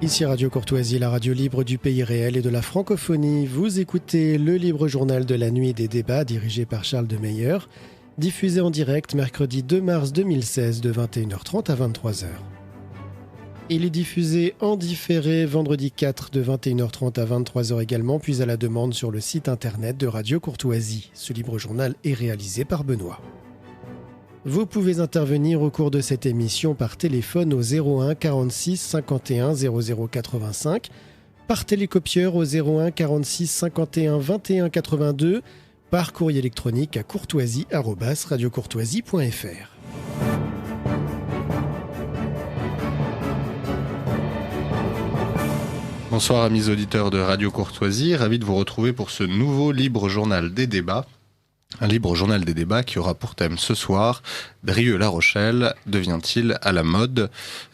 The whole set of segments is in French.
Ici Radio Courtoisie, la radio libre du pays réel et de la francophonie. Vous écoutez le libre journal de la nuit et des débats dirigé par Charles de Meyer, diffusé en direct mercredi 2 mars 2016 de 21h30 à 23h. Il est diffusé en différé vendredi 4 de 21h30 à 23h également, puis à la demande sur le site internet de Radio Courtoisie. Ce libre journal est réalisé par Benoît. Vous pouvez intervenir au cours de cette émission par téléphone au 01 46 51 00 85, par télécopieur au 01 46 51 21 82, par courrier électronique à courtoisie@radiocourtoisie.fr. Bonsoir amis auditeurs de Radio Courtoisie, ravi de vous retrouver pour ce nouveau libre journal des débats. Un libre journal des débats qui aura pour thème ce soir « Drieux-La Rochelle devient-il à la mode ?»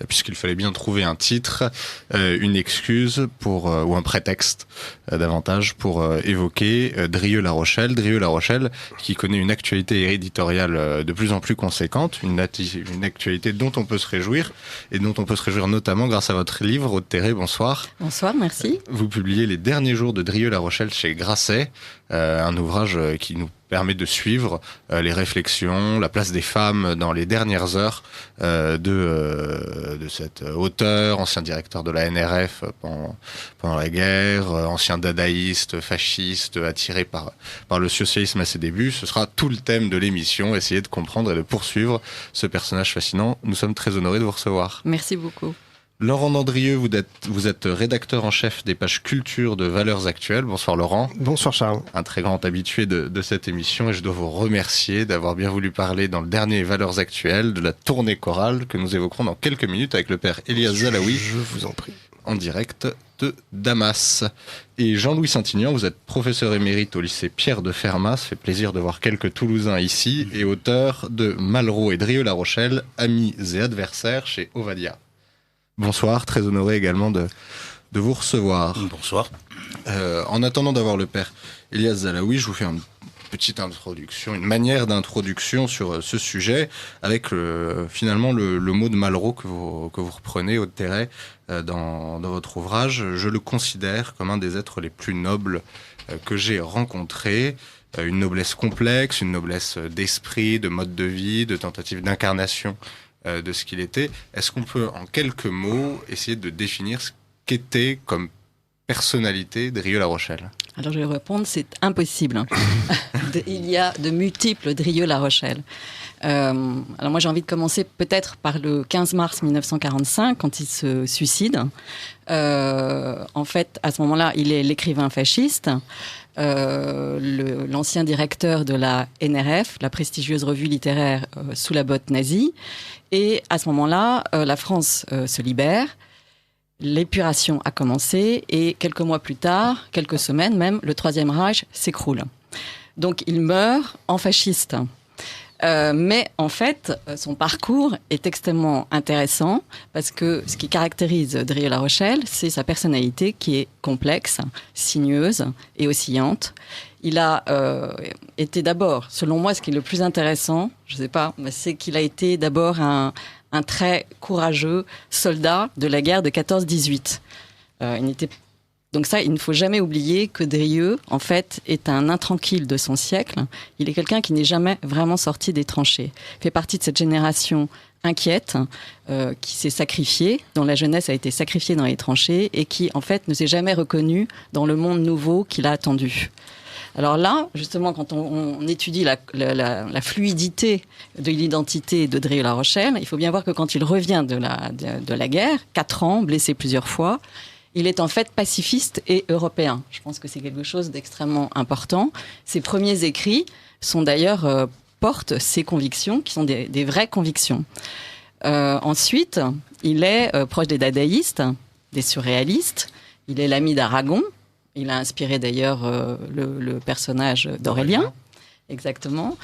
Puisqu'il fallait bien trouver un titre, une excuse ou un prétexte davantage pour évoquer Drieux-La Rochelle. Drieux-La Rochelle qui connaît une actualité éditoriale de plus en plus conséquente, une actualité dont on peut se réjouir et dont on peut se réjouir notamment grâce à votre livre, Aude Terré, bonsoir. Bonsoir, merci. Vous publiez Les derniers jours de Drieux-La Rochelle chez Grasset, un ouvrage qui nous permet de suivre les réflexions, la place des femmes dans les dernières heures de cet auteur, ancien directeur de la NRF pendant la guerre, ancien dadaïste, fasciste, attiré par le socialisme à ses débuts. Ce sera tout le thème de l'émission, essayer de comprendre et de poursuivre ce personnage fascinant. Nous sommes très honorés de vous recevoir. Merci beaucoup. Laurent Dandrieux, vous êtes rédacteur en chef des pages culture de Valeurs Actuelles. Bonsoir Laurent. Bonsoir Charles. Un très grand habitué de cette émission et je dois vous remercier d'avoir bien voulu parler dans le dernier Valeurs Actuelles de la tournée chorale que nous évoquerons dans quelques minutes avec le père Elias Zalaoui. Je vous en prie. En direct de Damas. Et Jean-Louis Saint-Aignan, vous êtes professeur émérite au lycée Pierre de Fermat, ça fait plaisir de voir quelques Toulousains ici, et auteur de Malraux et Drieux-La Rochelle, amis et adversaires chez Ovadia. Bonsoir, très honoré également de vous recevoir. Bonsoir. En attendant d'avoir le père Elias Zalaoui, je vous fais une petite introduction, une manière d'introduction sur ce sujet, avec finalement le mot de Malraux que vous reprenez, Aude Terré, dans votre ouvrage. Je le considère comme un des êtres les plus nobles que j'ai rencontrés. Une noblesse complexe, une noblesse d'esprit, de mode de vie, de tentative d'incarnation de ce qu'il était. Est-ce qu'on peut, en quelques mots, essayer de définir ce qu'était comme personnalité Drieux-La Rochelle ? Alors je vais répondre, c'est impossible. Il y a de multiples Drieux-La Rochelle. Alors moi j'ai envie de commencer peut-être par le 15 mars 1945, quand il se suicide. En fait, à ce moment-là, il est l'écrivain fasciste. L'ancien directeur de la NRF, la prestigieuse revue littéraire sous la botte nazie. Et à ce moment-là, la France se libère, l'épuration a commencé et quelques mois plus tard, quelques semaines même, le Troisième Reich s'écroule. Donc il meurt en fasciste. Mais en fait, son parcours est extrêmement intéressant parce que ce qui caractérise Drieux-La Rochelle, c'est sa personnalité qui est complexe, sinueuse et oscillante. Il a été d'abord, selon moi, ce qui est le plus intéressant, je ne sais pas, mais c'est qu'il a été d'abord un très courageux soldat de la guerre de 14-18. Donc ça, il ne faut jamais oublier que Drieux, en fait, est un intranquille de son siècle. Il est quelqu'un qui n'est jamais vraiment sorti des tranchées. Il fait partie de cette génération inquiète, qui s'est sacrifiée, dont la jeunesse a été sacrifiée dans les tranchées et qui, en fait, ne s'est jamais reconnue dans le monde nouveau qu'il a attendu. Alors là, justement, quand on étudie la fluidité de l'identité de Drieux-La Rochelle, il faut bien voir que quand il revient de la guerre, 4 ans, blessé plusieurs fois, il est en fait pacifiste et européen. Je pense que c'est quelque chose d'extrêmement important. Ses premiers écrits sont d'ailleurs portent ses convictions, qui sont des vraies convictions. Ensuite, il est proche des dadaïstes, des surréalistes. Il est l'ami d'Aragon. Il a inspiré d'ailleurs le personnage d'Aurélien, exactement.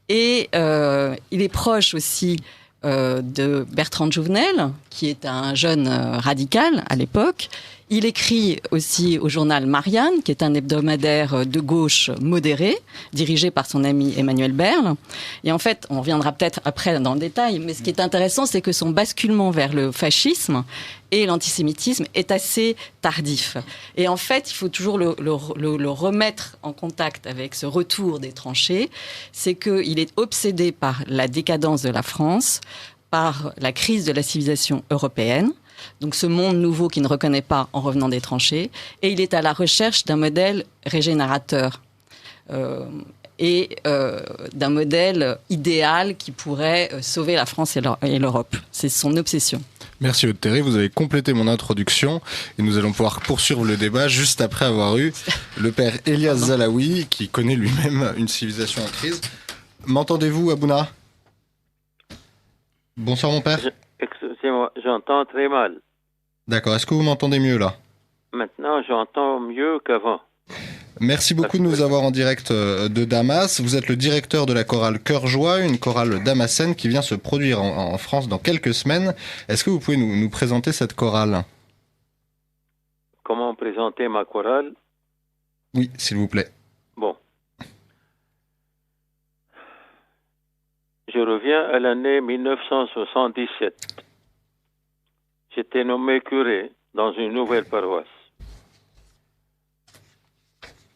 Et il est proche aussi de Bertrand de Jouvenel, qui est un jeune radical à l'époque. Il écrit aussi au journal Marianne, qui est un hebdomadaire de gauche modéré, dirigé par son ami Emmanuel Berle. Et en fait, on reviendra peut-être après dans le détail, mais ce qui est intéressant, c'est que son basculement vers le fascisme et l'antisémitisme est assez tardif. Et en fait, il faut toujours le remettre en contact avec ce retour des tranchées. C'est qu'il est obsédé par la décadence de la France, par la crise de la civilisation européenne, donc ce monde nouveau qu'il ne reconnaît pas en revenant des tranchées, et il est à la recherche d'un modèle régénérateur et d'un modèle idéal qui pourrait sauver la France et l'Europe. C'est son obsession. Merci Aude Thierry, vous avez complété mon introduction et nous allons pouvoir poursuivre le débat juste après avoir eu le père Elias Zalaoui qui connaît lui-même une civilisation en crise. M'entendez-vous, Abouna ? Bonsoir mon père. Excusez-moi, j'entends très mal. D'accord, est-ce que vous m'entendez mieux là ? Maintenant, j'entends mieux qu'avant. Merci beaucoup de nous avoir en direct de Damas. Vous êtes le directeur de la chorale Cœur Joie, une chorale damascène qui vient se produire en France dans quelques semaines. Est-ce que vous pouvez nous présenter cette chorale ? Comment présenter ma chorale ? Oui, s'il vous plaît. Bon. Je reviens à l'année 1977. J'étais nommé curé dans une nouvelle paroisse.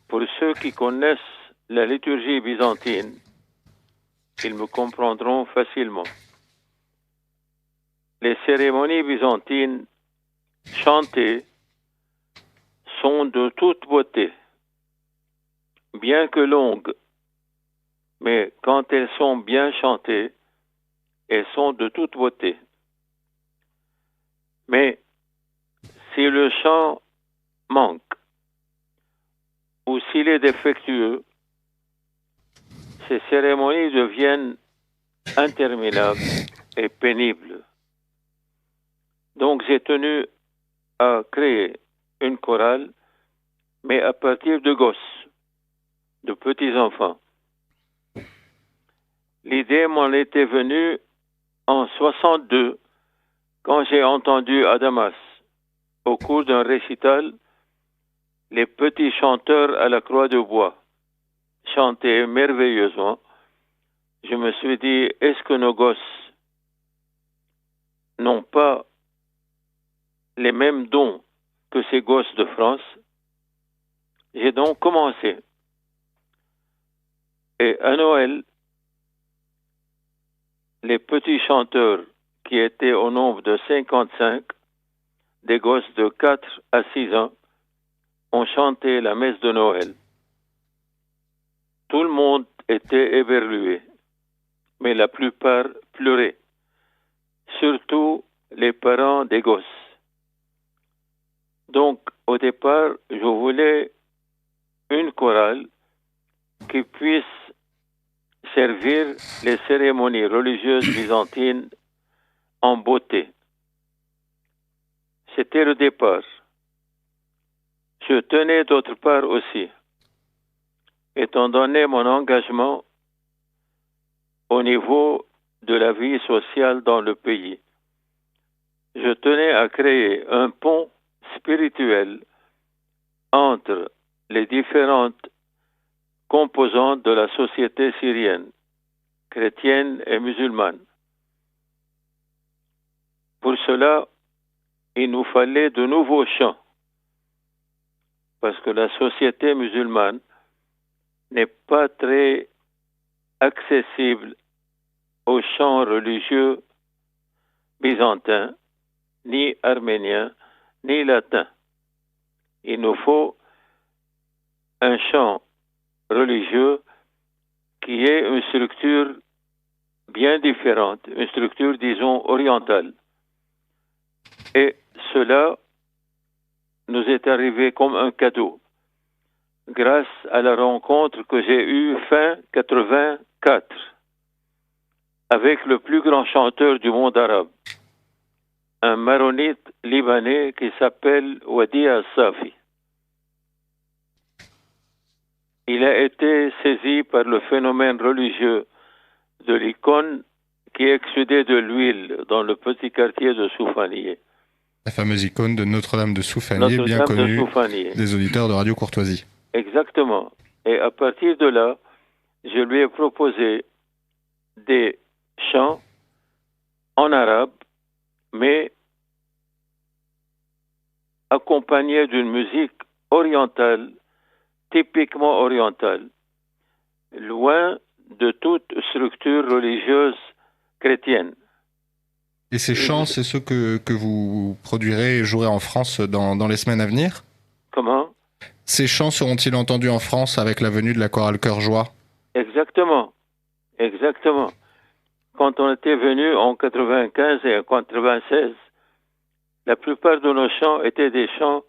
Pour ceux qui connaissent la liturgie byzantine, ils me comprendront facilement. Les cérémonies byzantines chantées sont de toute beauté, bien que longues, mais quand elles sont bien chantées, elles sont de toute beauté. Mais si le chant manque, ou s'il est défectueux, ces cérémonies deviennent interminables et pénibles. Donc j'ai tenu à créer une chorale, mais à partir de gosses, de petits-enfants. L'idée m'en était venue en 62, quand j'ai entendu à Damas, au cours d'un récital, les petits chanteurs à la croix de bois chantaient merveilleusement. Je me suis dit, est-ce que nos gosses n'ont pas les mêmes dons que ces gosses de France? J'ai donc commencé. Et à Noël, les petits chanteurs qui étaient au nombre de 55, des gosses de 4 à 6 ans, ont chanté la messe de Noël. Tout le monde était éberlué, mais la plupart pleuraient, surtout les parents des gosses. Donc, au départ, je voulais une chorale qui puisse servir les cérémonies religieuses byzantines en beauté. C'était le départ. Je tenais d'autre part aussi, étant donné mon engagement au niveau de la vie sociale dans le pays, je tenais à créer un pont spirituel entre les différentes composantes de la société syrienne, chrétienne et musulmane. Pour cela, il nous fallait de nouveaux chants, parce que la société musulmane n'est pas très accessible aux chants religieux byzantins, ni arméniens, ni latins. Il nous faut un chant religieux qui ait une structure bien différente, une structure, disons, orientale. Et cela nous est arrivé comme un cadeau, grâce à la rencontre que j'ai eue fin 84 avec le plus grand chanteur du monde arabe, un maronite libanais qui s'appelle Wadi Al-Safi. Il a été saisi par le phénomène religieux de l'icône qui exsudait de l'huile dans le petit quartier de Soufanieh. La fameuse icône de Notre-Dame de Soufanié, bien connue des auditeurs de Radio Courtoisie. Exactement. Et à partir de là, je lui ai proposé des chants en arabe, mais accompagnés d'une musique orientale, typiquement orientale, loin de toute structure religieuse chrétienne. Et ces chants, c'est ceux que vous produirez et jouerez en France dans les semaines à venir? Comment? Ces chants seront-ils entendus en France avec la venue de la chorale Cœur Joie? Exactement. Exactement. Quand on était venu en 95 et en 96, la plupart de nos chants étaient des chants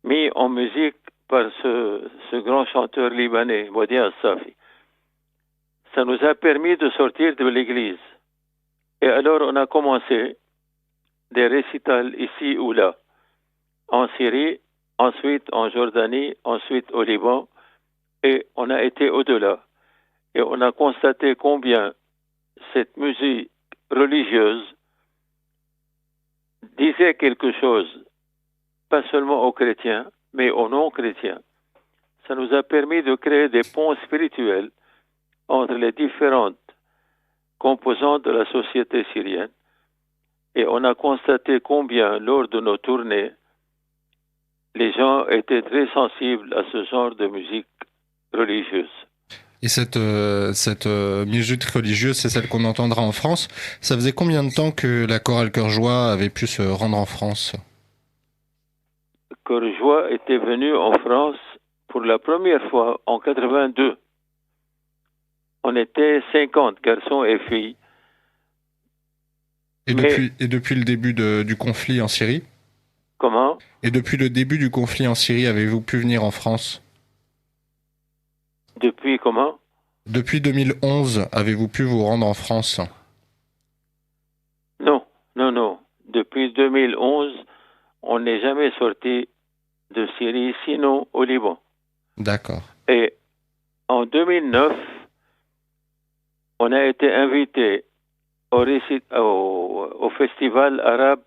mis en musique par ce grand chanteur libanais, Modi Al-Safi. Ça nous a permis de sortir de l'église. Et alors on a commencé des récitals ici ou là, en Syrie, ensuite en Jordanie, ensuite au Liban, et on a été au-delà. Et on a constaté combien cette musique religieuse disait quelque chose, pas seulement aux chrétiens, mais aux non-chrétiens. Ça nous a permis de créer des ponts spirituels entre les différentes composantes de la société syrienne. Et on a constaté combien, lors de nos tournées, les gens étaient très sensibles à ce genre de musique religieuse. Et cette musique religieuse, c'est celle qu'on entendra en France. Ça faisait combien de temps que la chorale Cœur Joie avait pu se rendre en France? Cœur Joie était venu en France pour la première fois en 82. On était 50 garçons et filles. Et depuis le début du conflit en Syrie? Comment? Et depuis le début du conflit en Syrie, avez-vous pu venir en France? Depuis comment? Depuis 2011, avez-vous pu vous rendre en France? Non. Depuis 2011, on n'est jamais sorti de Syrie, sinon au Liban. D'accord. Et en 2009, on a été invité au festival arabe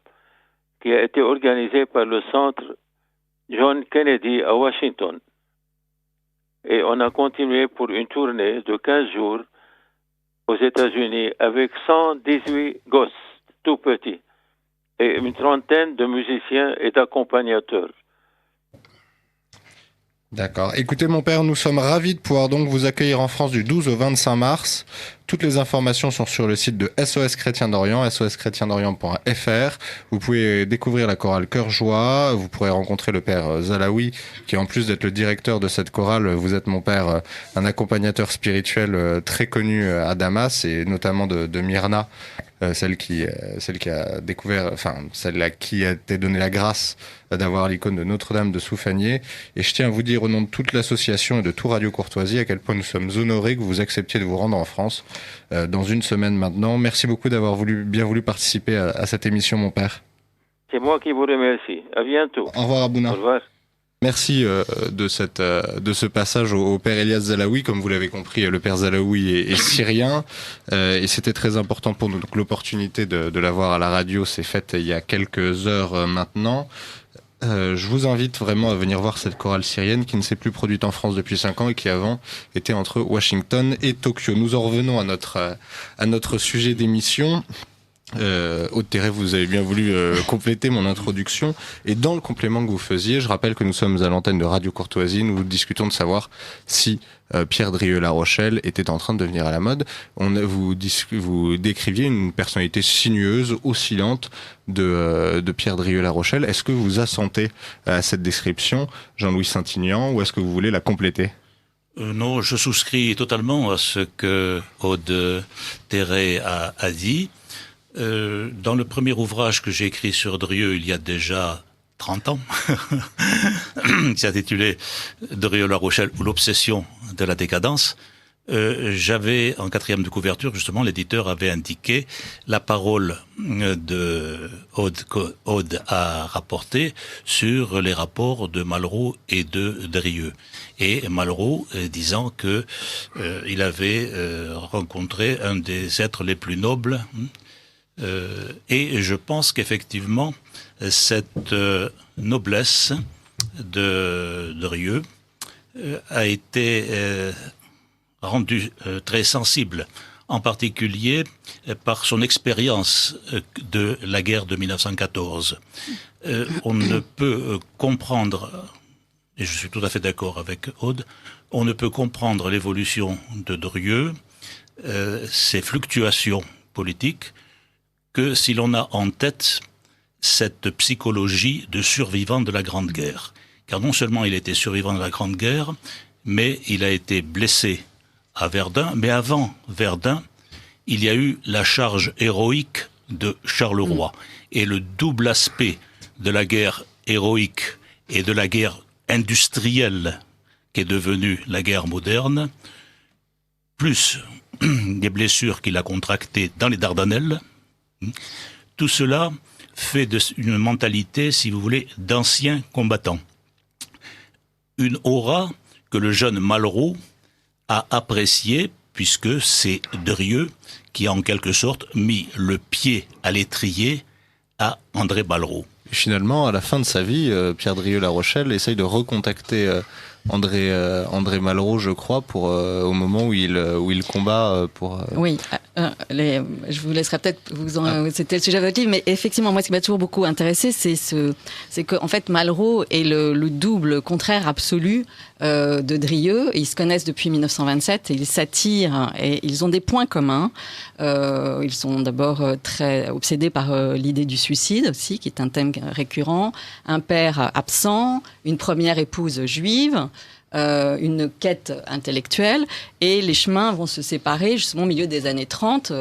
qui a été organisé par le centre John Kennedy à Washington. Et on a continué pour une tournée de 15 jours aux États-Unis avec 118 gosses, tout petits, et une trentaine de musiciens et d'accompagnateurs. D'accord. Écoutez, mon père, nous sommes ravis de pouvoir donc vous accueillir en France du 12 au 25 mars. Toutes les informations sont sur le site de SOS Chrétien d'Orient, soschrétiendorient.fr. Vous pouvez découvrir la chorale Cœur Joie. Vous pourrez rencontrer le père Zalaoui, qui en plus d'être le directeur de cette chorale, vous êtes, mon père, un accompagnateur spirituel très connu à Damas, et notamment de Myrna, celle qui a découvert, enfin, celle à qui a été donnée la grâce d'avoir l'icône de Notre-Dame de Soufanié. Et je tiens à vous dire au nom de toute l'association et de tout Radio Courtoisie à quel point nous sommes honorés que vous acceptiez de vous rendre en France dans une semaine maintenant. Merci beaucoup d'avoir bien voulu participer à cette émission, mon père. C'est moi qui vous remercie. À bientôt. Au revoir, Abouna. Au revoir. Merci de ce passage au père Elias Zalaoui. Comme vous l'avez compris, le père Zalaoui est syrien et c'était très important pour nous. Donc l'opportunité de l'avoir à la radio s'est faite il y a quelques heures maintenant. Je vous invite vraiment à venir voir cette chorale syrienne qui ne s'est plus produite en France depuis 5 ans et qui avant était entre Washington et Tokyo. Nous en revenons à notre sujet d'émission. Aude Thérèse, vous avez bien voulu compléter mon introduction, et dans le complément que vous faisiez, je rappelle que nous sommes à l'antenne de Radio Courtoisie. Nous discutons de savoir si Pierre Drieux-La Rochelle était en train de devenir à la mode. Vous décriviez une personnalité sinueuse, oscillante de Pierre Drieux-La Rochelle. Est-ce que vous assentez à cette description, Jean-Louis Saint-Aignan, ou est-ce que vous voulez la compléter? Non, je souscris totalement à ce que Aude Thérèse a dit. Dans le premier ouvrage que j'ai écrit sur Drieux il y a déjà 30 ans, qui s'intitulait Drieux-La Rochelle ou l'obsession de la décadence, j'avais en 4e de couverture, justement, l'éditeur avait indiqué la parole de Aude a rapporté sur les rapports de Malraux et de Drieux. Et Malraux disant que il avait rencontré un des êtres les plus nobles Et je pense qu'effectivement, cette noblesse de Drieux a été rendue très sensible, en particulier par son expérience de la guerre de 1914. On ne peut comprendre, et je suis tout à fait d'accord avec Aude, on ne peut comprendre l'évolution de Drieux, ses fluctuations politiques, que si l'on a en tête cette psychologie de survivant de la Grande Guerre. Car non seulement il était survivant de la Grande Guerre, mais il a été blessé à Verdun. Mais avant Verdun, il y a eu la charge héroïque de Charleroi. Et le double aspect de la guerre héroïque et de la guerre industrielle qui est devenue la guerre moderne, plus des blessures qu'il a contractées dans les Dardanelles, tout cela fait une mentalité, si vous voulez, d'ancien combattant. Une aura que le jeune Malraux a appréciée, puisque c'est Drieux qui a en quelque sorte mis le pied à l'étrier à André Malraux. Et finalement, à la fin de sa vie, Pierre Drieux-La Rochelle essaye de recontacter André Malraux, je crois, pour au moment où il combat pour. Oui, je vous laisserai peut-être c'était le sujet de votre livre, mais effectivement, moi, ce qui m'a toujours beaucoup intéressé, c'est que en fait, Malraux est le double contraire absolu de Drieux. Ils se connaissent depuis 1927 et ils s'attirent et ils ont des points communs. Ils sont d'abord très obsédés par l'idée du suicide aussi, qui est un thème récurrent. Un père absent, une première épouse juive. Une quête intellectuelle, et les chemins vont se séparer justement au milieu des années 30,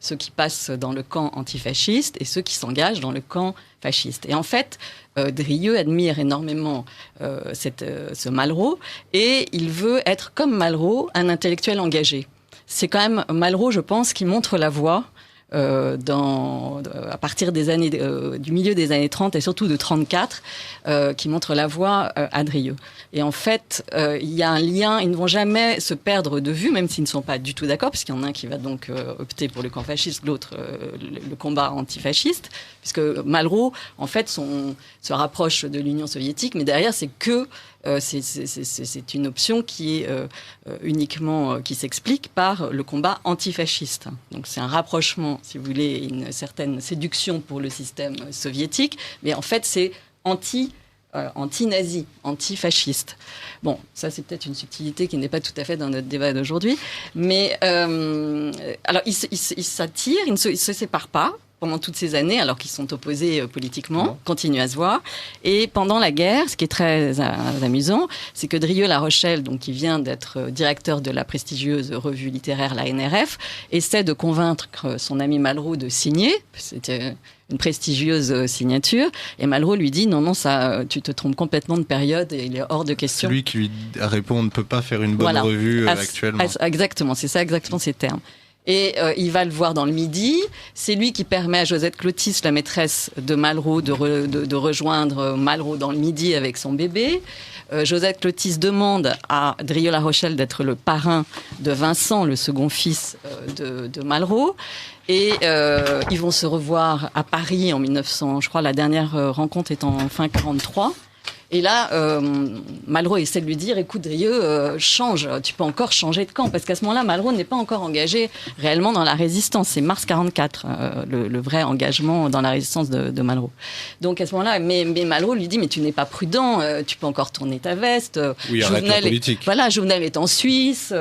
ceux qui passent dans le camp antifasciste et ceux qui s'engagent dans le camp fasciste. Et en fait, Drieux admire énormément ce Malraux, et il veut être comme Malraux, un intellectuel engagé. C'est quand même Malraux, je pense, qui montre la voie à partir des années, du milieu des années 30 et surtout de 34, qui montre la voie à Drieux. Et en fait, il y a un lien, ils ne vont jamais se perdre de vue, même s'ils ne sont pas du tout d'accord, parce qu'il y en a un qui va donc opter pour le camp fasciste, l'autre le combat antifasciste, puisque Malraux, en fait, se rapproche de l'Union soviétique, mais derrière, c'est une option qui est uniquement qui s'explique par le combat antifasciste. Donc c'est un rapprochement, si vous voulez, une certaine séduction pour le système soviétique, mais en fait c'est anti-nazi, anti-fasciste. Bon, ça c'est peut-être une subtilité qui n'est pas tout à fait dans notre débat d'aujourd'hui, mais alors ils s'attirent, ils ne se séparent pas pendant toutes ces années, alors qu'ils sont opposés politiquement, continuent à se voir. Et pendant la guerre, ce qui est très amusant, c'est que Drieux-La Rochelle, donc, qui vient d'être directeur de la prestigieuse revue littéraire, la NRF, essaie de convaincre son ami Malraux de signer. C'était une prestigieuse signature. Et Malraux lui dit, non, ça, tu te trompes complètement de période et il est hors de question. C'est lui qui lui répond, on ne peut pas faire une bonne revue actuellement. Exactement, c'est ça exactement ces termes. Et il va le voir dans le Midi. C'est lui qui permet à Josette Clotis, la maîtresse de Malraux, de rejoindre Malraux dans le Midi avec son bébé. Josette Clotis demande à Drieux-La Rochelle d'être le parrain de Vincent, le second fils de Malraux. Et ils vont se revoir à Paris en 1900. Je crois la dernière rencontre est en fin 43. Et là, Malraux essaie de lui dire, écoute Drieux, change, tu peux encore changer de camp. Parce qu'à ce moment-là, Malraux n'est pas encore engagé réellement dans la résistance. C'est mars 44, le vrai engagement dans la résistance de Malraux. Donc à ce moment-là, mais Malraux lui dit, mais tu n'es pas prudent, tu peux encore tourner ta veste. Oui, arrête la politique. Voilà, Jouvenel est en Suisse,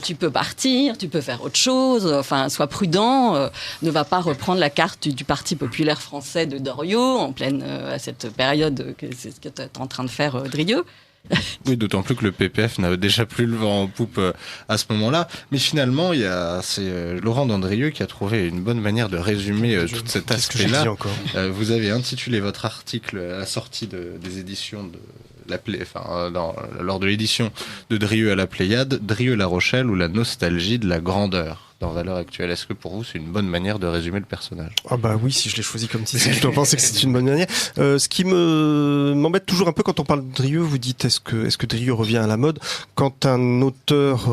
tu peux partir, tu peux faire autre chose. Enfin, sois prudent, ne va pas reprendre la carte du Parti populaire français de Doriot, en pleine, à cette période, c'est ce que tu es en train de faire Drieux. Oui, d'autant plus que le PPF n'avait déjà plus le vent en poupe à ce moment-là. Mais finalement, c'est Laurent Dandrieux qui a trouvé une bonne manière de résumer tout cet aspect-là. Vous avez intitulé votre article à la sortie des éditions lors de l'édition de Drieux à la Pléiade, Drieux-La Rochelle ou la nostalgie de la grandeur dans Valeurs Actuelles. Est-ce que pour vous c'est une bonne manière de résumer le personnage ? Ah bah oui, si je l'ai choisi comme titre, je dois penser que c'est une bonne manière. Ce qui m'embête toujours un peu quand on parle de Drieux, vous dites est-ce que Drieux revient à la mode quand un auteur,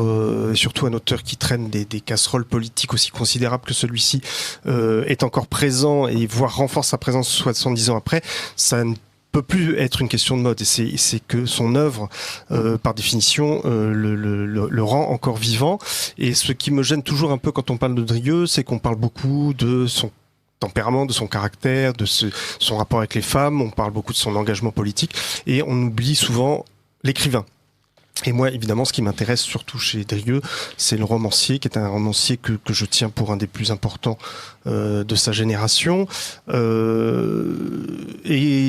et surtout un auteur qui traîne des casseroles politiques aussi considérables que celui-ci, est encore présent et voire renforce sa présence 70 ans après, ça ne peut plus être une question de mode, et c'est que son œuvre, par définition, le rend encore vivant. Et ce qui me gêne toujours un peu quand on parle de Drieux, c'est qu'on parle beaucoup de son tempérament, de son caractère, de son rapport avec les femmes, on parle beaucoup de son engagement politique, et on oublie souvent l'écrivain. Et moi, évidemment, ce qui m'intéresse surtout chez Drieux, c'est le romancier, qui est un romancier que je tiens pour un des plus importants de sa génération. Et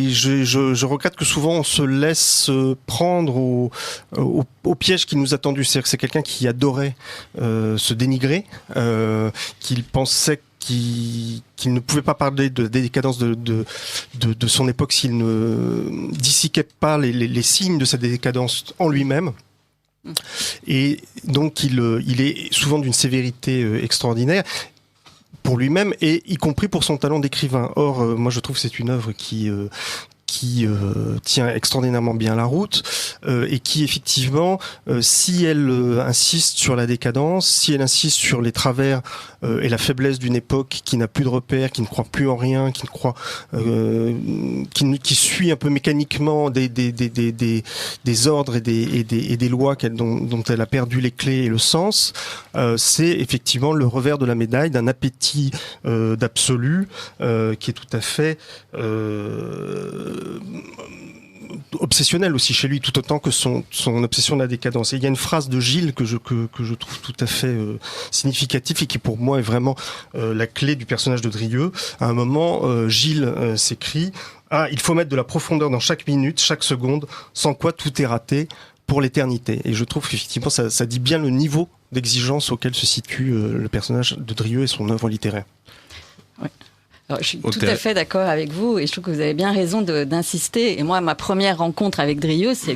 je regrette que souvent on se laisse prendre au piège qui nous a tendu. C'est-à-dire que c'est quelqu'un qui adorait se dénigrer, qu'il pensait qu'il ne pouvait pas parler de décadence de son époque s'il ne disséquait pas les signes de cette décadence en lui-même. Et donc il est souvent d'une sévérité extraordinaire pour lui-même, et y compris pour son talent d'écrivain. Or, moi je trouve que c'est une œuvre qui tient extraordinairement bien la route, et qui effectivement, si elle insiste sur la décadence, si elle insiste sur les travers et la faiblesse d'une époque qui n'a plus de repères, qui ne croit plus en rien, qui suit un peu mécaniquement des ordres et des lois dont elle a perdu les clés et le sens, c'est effectivement le revers de la médaille d'un appétit d'absolu qui est tout à fait obsessionnel aussi chez lui, tout autant que son obsession de la décadence. Et il y a une phrase de Gilles que je trouve tout à fait significative, et qui pour moi est vraiment la clé du personnage de Drieux. À un moment, Gilles s'écrie « Ah, il faut mettre de la profondeur dans chaque minute, chaque seconde, sans quoi tout est raté pour l'éternité ». Et je trouve qu'effectivement ça dit bien le niveau d'exigence auquel se situe le personnage de Drieux et son œuvre littéraire. Oui. Alors, je suis tout à fait d'accord avec vous, et je trouve que vous avez bien raison d'insister. Et moi, ma première rencontre avec Drieux, c'est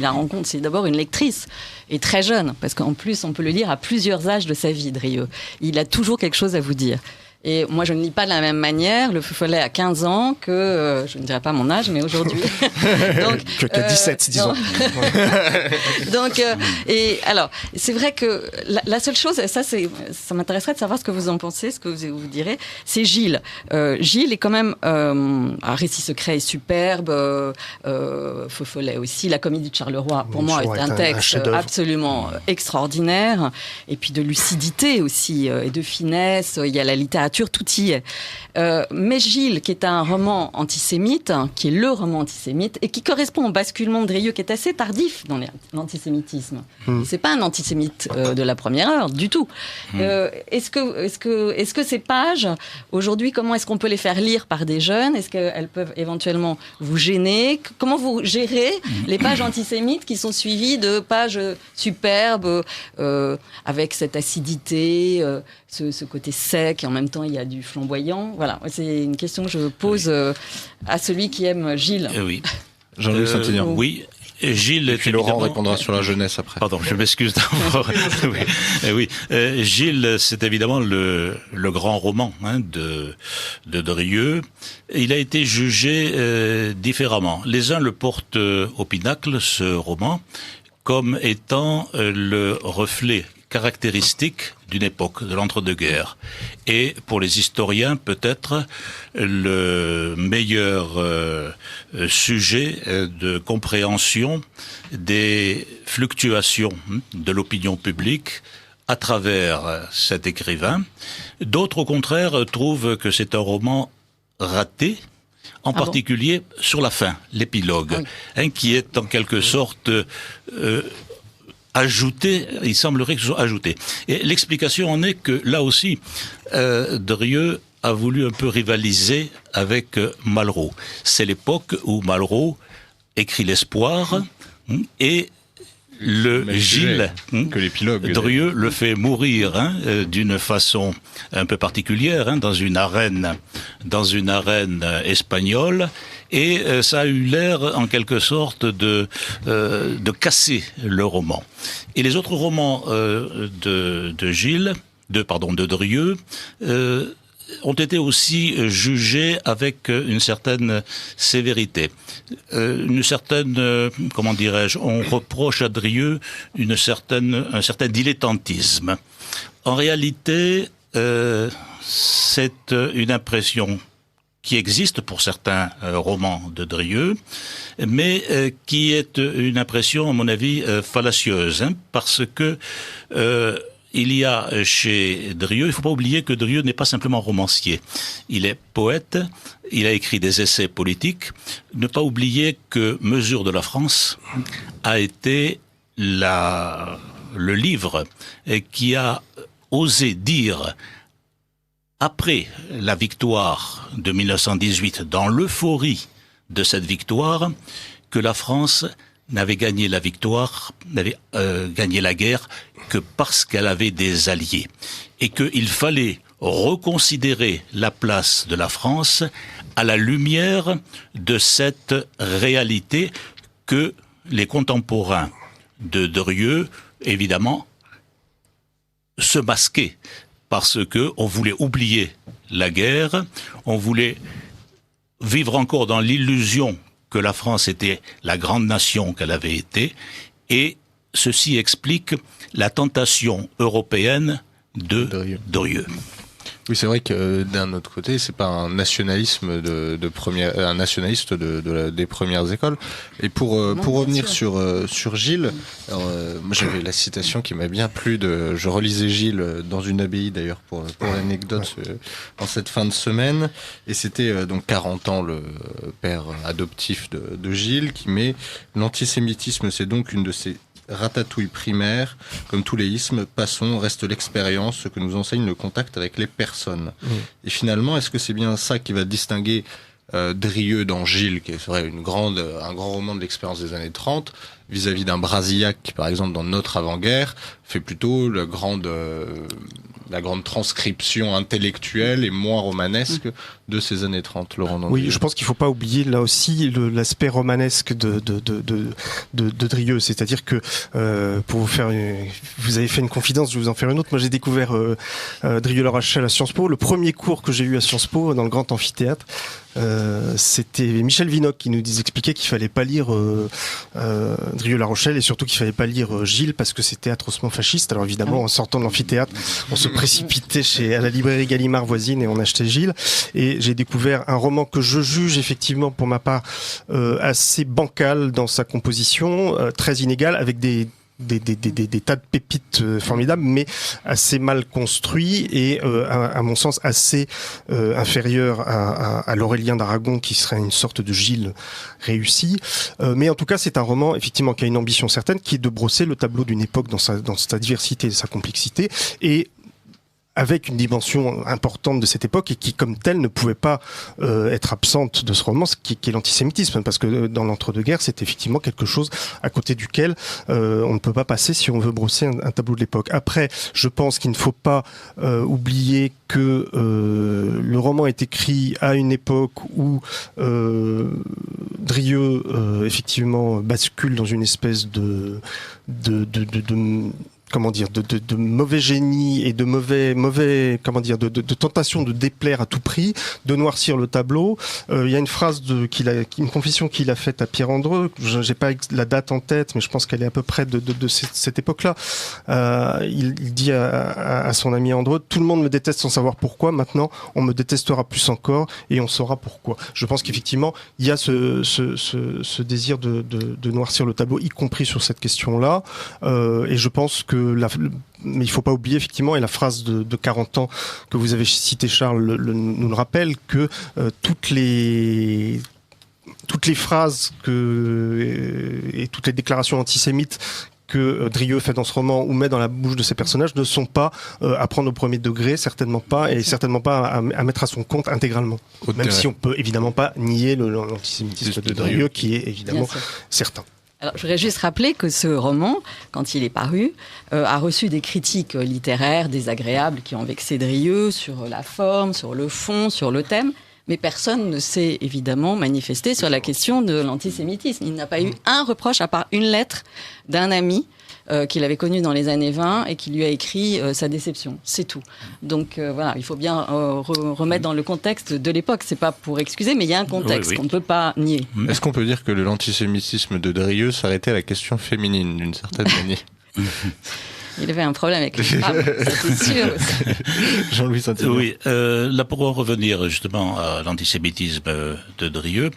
d'abord une lectrice, et très jeune, parce qu'en plus, on peut le lire à plusieurs âges de sa vie, Drieux. Il a toujours quelque chose à vous dire. Et moi, je ne lis pas de la même manière Le Feu follet à 15 ans que, je ne dirais pas mon âge, mais aujourd'hui. Qu'à 17, disons. Donc, et alors, c'est vrai que la seule chose, ça m'intéresserait de savoir ce que vous en pensez, ce que vous direz, c'est Gilles. Gilles est quand même, un récit secret est superbe, Feu follet aussi, La comédie de Charleroi, pour moi, est un texte absolument extraordinaire, et puis de lucidité aussi, et de finesse, il y a la littérature, tout y est. Mais Gilles, qui est un roman antisémite, qui est le roman antisémite, et qui correspond au basculement de Drieux, qui est assez tardif dans l'antisémitisme. C'est pas un antisémite de la première heure, du tout. Est-ce que ces pages, aujourd'hui, comment est-ce qu'on peut les faire lire par des jeunes ? Est-ce qu'elles peuvent éventuellement vous gêner ? Comment vous gérez les pages antisémites qui sont suivies de pages superbes, avec cette acidité, ce côté sec, et en même temps il y a du flamboyant. Voilà, c'est une question que je pose à celui qui aime Gilles. Oui. Jean-Louis Saint-Aignan. Oui. Gilles, et puis Laurent répondra sur la jeunesse après. Pardon, je m'excuse d'abord. Oui. Gilles, c'est évidemment le grand roman de Drieux. Il a été jugé différemment. Les uns le portent au pinacle, ce roman, comme étant le reflet caractéristique d'une époque, de l'entre-deux-guerres. Et pour les historiens, peut-être le meilleur sujet de compréhension des fluctuations de l'opinion publique à travers cet écrivain. D'autres, au contraire, trouvent que c'est un roman raté, en particulier sur la fin, l'épilogue, qui est en quelque sorte ajouté, il semblerait que ce soit ajouté. Et l'explication en est que, là aussi, Drieux a voulu un peu rivaliser avec Malraux. C'est l'époque où Malraux écrit l'Espoir, et Gilles, que l'épilogue, Drieux le fait mourir d'une façon un peu particulière, dans une arène espagnole, Et ça a eu l'air, en quelque sorte, de casser le roman. Et les autres romans de Drieu ont été aussi jugés avec une certaine sévérité. Comment dirais-je, on reproche à Drieu un certain dilettantisme. En réalité, c'est une impression qui existe pour certains romans de Drieu, mais qui est une impression, à mon avis, fallacieuse, parce que il y a chez Drieu, il ne faut pas oublier que Drieu n'est pas simplement romancier. Il est poète, il a écrit des essais politiques. Ne pas oublier que Mesures de la France a été le livre qui a osé dire, après la victoire de 1918, dans l'euphorie de cette victoire, que la France n'avait gagné la guerre que parce qu'elle avait des alliés. Et qu'il fallait reconsidérer la place de la France à la lumière de cette réalité que les contemporains de Drieu, évidemment, se masquaient. Parce que on voulait oublier la guerre, on voulait vivre encore dans l'illusion que la France était la grande nation qu'elle avait été, et ceci explique la tentation européenne de Drieu. Oui, c'est vrai que d'un autre côté, c'est pas un nationalisme un nationaliste des premières écoles. Et pour revenir sur Gilles, alors, moi j'avais la citation qui m'a bien plu je relisais Gilles dans une abbaye d'ailleurs pour l'anecdote en cette fin de semaine, et c'était donc 40 ans le père adoptif de Gilles qui met: l'antisémitisme, c'est donc une de ces ratatouille primaire, comme tous les ismes, passons, reste l'expérience, ce que nous enseigne le contact avec les personnes. Et finalement, est-ce que c'est bien ça qui va distinguer Drieu dans Gilles, qui serait un grand roman de l'expérience des années 30, vis-à-vis d'un Brasillac qui, par exemple, dans Notre avant-guerre, fait plutôt la grande transcription intellectuelle et moins romanesque de ces années 30, Laurent Dandieu. Oui, je pense qu'il ne faut pas oublier là aussi l'aspect romanesque de Drieu, c'est-à-dire que vous avez fait une confidence, je vais vous en faire une autre. Moi, j'ai découvert Drieu-La Rochelle à Sciences Po. Le premier cours que j'ai eu à Sciences Po dans le grand amphithéâtre, c'était Michel Vinocq qui nous expliquait qu'il fallait pas lire Drieu-La Rochelle, et surtout qu'il fallait pas lire Gilles parce que c'était atrocement fasciste. Alors évidemment, en sortant de l'amphithéâtre, on se précipitait à la librairie Gallimard voisine et on achetait Gilles. Et j'ai découvert un roman que je juge effectivement pour ma part assez bancal dans sa composition, très inégal, avec des tas de pépites formidables, mais assez mal construits et à mon sens assez inférieur à l'Aurélien d'Aragon, qui serait une sorte de Gilles réussi. Mais en tout cas, c'est un roman effectivement qui a une ambition certaine, qui est de brosser le tableau d'une époque dans sa diversité et sa complexité, et avec une dimension importante de cette époque, et qui, comme telle, ne pouvait pas être absente de ce roman, qui est l'antisémitisme, parce que dans l'entre-deux-guerres, c'est effectivement quelque chose à côté duquel on ne peut pas passer si on veut brosser un tableau de l'époque. Après, je pense qu'il ne faut pas oublier que le roman est écrit à une époque où Drieu effectivement bascule dans une espèce de mauvais génie et de de tentation de déplaire à tout prix, de noircir le tableau. Il y a une phrase une confession qu'il a faite à Pierre Andreu. J'ai pas la date en tête, mais je pense qu'elle est à peu près de cette époque-là. Il dit à son ami Andreu: tout le monde me déteste sans savoir pourquoi. Maintenant, on me détestera plus encore et on saura pourquoi. Je pense qu'effectivement, il y a ce désir de noircir le tableau, y compris sur cette question-là. Et je pense que mais il faut pas oublier effectivement, et la phrase de 40 ans que vous avez citée, Charles, nous le rappelle, que toutes les phrases et toutes les déclarations antisémites que Drieu fait dans ce roman ou met dans la bouche de ses personnages ne sont pas à prendre au premier degré, certainement pas, et certainement pas à mettre à son compte intégralement. Même si on peut évidemment pas nier l'antisémitisme de Drieu, qui est évidemment certain. Alors, je voudrais juste rappeler que ce roman, quand il est paru, a reçu des critiques littéraires désagréables qui ont vexé Drieu sur la forme, sur le fond, sur le thème. Mais personne ne s'est évidemment manifesté sur la question de l'antisémitisme. Il n'a pas eu un reproche, à part une lettre d'un ami qu'il avait connu dans les années 20 et qui lui a écrit sa déception. C'est tout. Donc voilà, il faut bien remettre dans le contexte de l'époque. C'est pas pour excuser, mais il y a un contexte qu'on ne peut pas nier. Est-ce qu'on peut dire que l'antisémitisme de Drieux s'arrêtait à la question féminine, d'une certaine manière? Il avait un problème avec les femmes, c'est sûr. Jean-Louis Saint-Hilaire. Oui, là pour en revenir justement à l'antisémitisme de Drieux,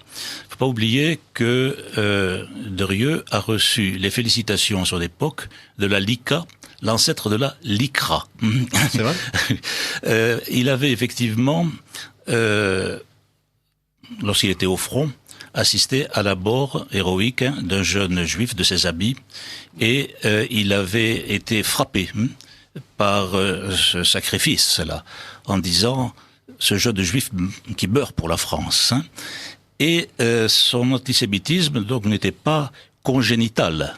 faut pas oublier que Drieux a reçu les félicitations sur l'époque de la LICA, l'ancêtre de la LICRA. C'est vrai? Il avait effectivement, lorsqu'il était au front, assisté à la mort héroïque d'un jeune juif de ses habits, et il avait été frappé par ce sacrifice-là, en disant ce jeune juif qui meurt pour la France. Et son antisémitisme donc n'était pas congénital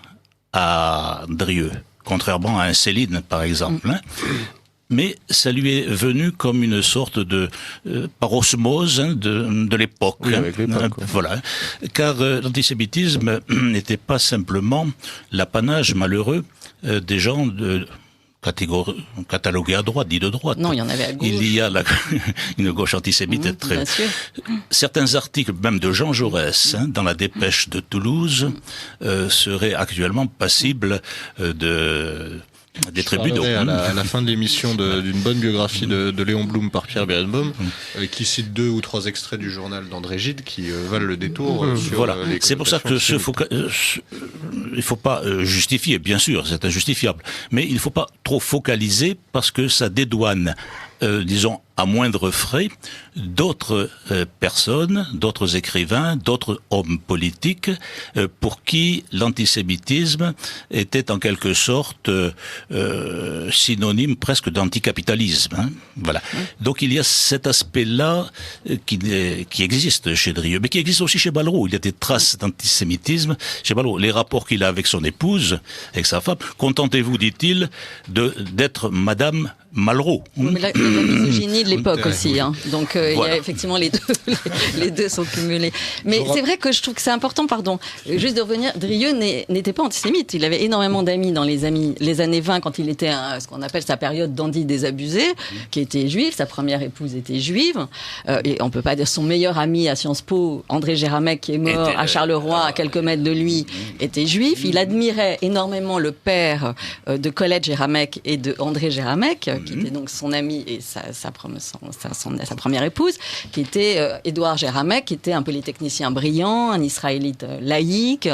à Drieux, contrairement à un Céline par exemple. Mais ça lui est venu comme une sorte de par osmose de l'époque. Oui, avec l'époque. Voilà, car l'antisémitisme n'était pas simplement l'apanage malheureux des gens catalogués à droite, dits de droite. Non, il y en avait à gauche. Il y a une gauche antisémite très... Bien sûr. Certains articles, même de Jean Jaurès, dans la Dépêche de Toulouse, seraient actuellement passibles des tribunaux. À la fin de l'émission d'une bonne biographie de Léon Blum par Pierre Berenbaum, qui cite 2 ou 3 extraits du journal d'André Gide qui valent le détour. Sur voilà, c'est pour ça que il faut pas justifier, bien sûr, c'est injustifiable, mais il faut pas trop focaliser parce que ça dédouane, disons, à moindre frais, d'autres personnes, d'autres écrivains, d'autres hommes politiques, pour qui l'antisémitisme était en quelque sorte synonyme presque d'anticapitalisme. Voilà. Donc il y a cet aspect-là qui existe chez Drieux, mais qui existe aussi chez Malraux. Il y a des traces d'antisémitisme chez Malraux. Les rapports qu'il a avec son épouse, avec sa femme. Contentez-vous, dit-il, d'être Madame Malraux. Mais la misogynie de l'époque aussi, donc il y a effectivement les deux sont cumulés. Mais c'est vrai que je trouve que c'est important, juste de revenir, Drieux n'était pas antisémite, il avait énormément d'amis dans les années 20 quand il était ce qu'on appelle sa période dandy désabusé, qui était juif, sa première épouse était juive, et on peut pas dire son meilleur ami à Sciences Po, André Géramec, qui est mort à Charleroi, à quelques mètres de lui, était juif. Il admirait énormément le père de Colette Géramec et de André Géramec, qui était donc son ami et sa première épouse, qui était Édouard Géramec, qui était un polytechnicien brillant, un israélite laïque,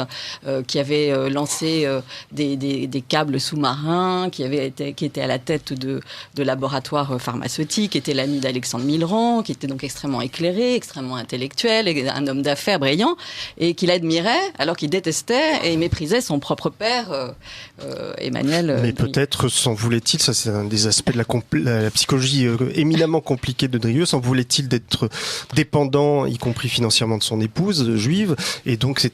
qui avait lancé des câbles sous-marins, qui était à la tête de laboratoires pharmaceutiques, qui était l'ami d'Alexandre Millerand, qui était donc extrêmement éclairé, extrêmement intellectuel, un homme d'affaires brillant, et qu'il admirait, alors qu'il détestait et méprisait son propre père, Emmanuel. Mais peut-être s'en voulait-il, ça c'est un des aspects de la psychologie éminemment compliquée de Drieux, s'en voulait-il d'être dépendant, y compris financièrement, de son épouse juive, et donc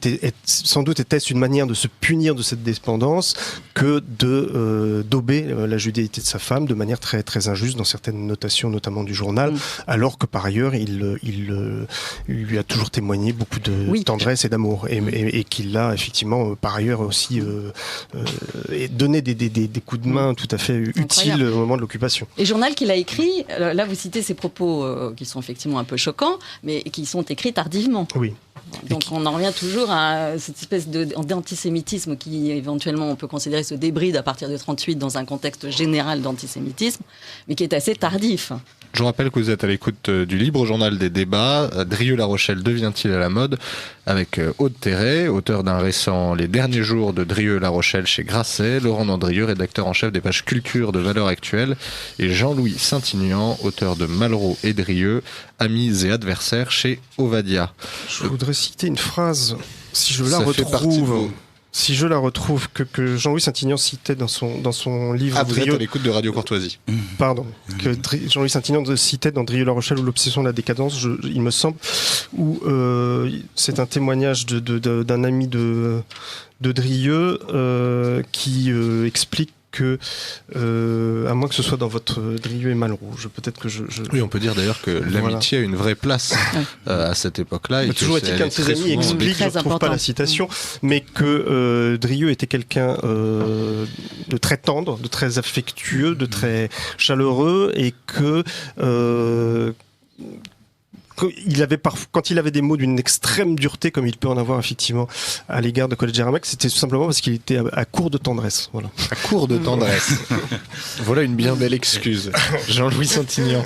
sans doute était-ce une manière de se punir de cette dépendance que de dauber la judéité de sa femme de manière très très injuste dans certaines notations, notamment du journal, alors que par ailleurs il lui a toujours témoigné beaucoup de tendresse et d'amour, et qu'il l'a effectivement par ailleurs aussi donné des coups de main tout à fait utiles au moment de l'occupation. Et journal qu'il a écrit, là vous citez ces propos qui sont effectivement un peu choquants, mais qui sont écrits tardivement. Oui. Donc on en revient toujours à cette espèce d'antisémitisme qui éventuellement on peut considérer se débride à partir de 1938 dans un contexte général d'antisémitisme, mais qui est assez tardif. Je vous rappelle que vous êtes à l'écoute du Libre Journal des débats. Drieux-La Rochelle devient-il à la mode, avec Aude Terray, auteur d'un récent Les derniers jours de Drieux-La Rochelle chez Grasset, Laurent Dandrieux, rédacteur en chef des pages culture de Valeurs Actuelles, et Jean-Louis Saint-Aignan, auteur de Malraux et Drieux, amis et adversaires chez Ovadia. Je voudrais citer une phrase, si je la retrouve. Si je la retrouve, que Jean-Louis Saint-Aignan citait dans son livre. Ah, vous êtes à l'écoute de Radio Courtoisie. Pardon. Que Jean-Louis Saint-Aignan citait dans Drieux-La Rochelle ou l'obsession de la décadence, il me semble, où c'est un témoignage d'un ami de Drieux qui explique que, à moins que ce soit dans votre Drieux et Malraux, peut-être que je... Oui, on peut dire d'ailleurs que l'amitié a une vraie place à cette époque-là. Il a toujours été qu'un de ses amis explique, je ne trouve pas la citation, mais que Drieux était quelqu'un de très tendre, de très affectueux, de très chaleureux, et que quand il avait des mots d'une extrême dureté, comme il peut en avoir effectivement à l'égard de Colette Jaramek, c'était tout simplement parce qu'il était à court de tendresse. Voilà. À court de tendresse. Voilà une bien belle excuse. Jean-Louis Saintignan.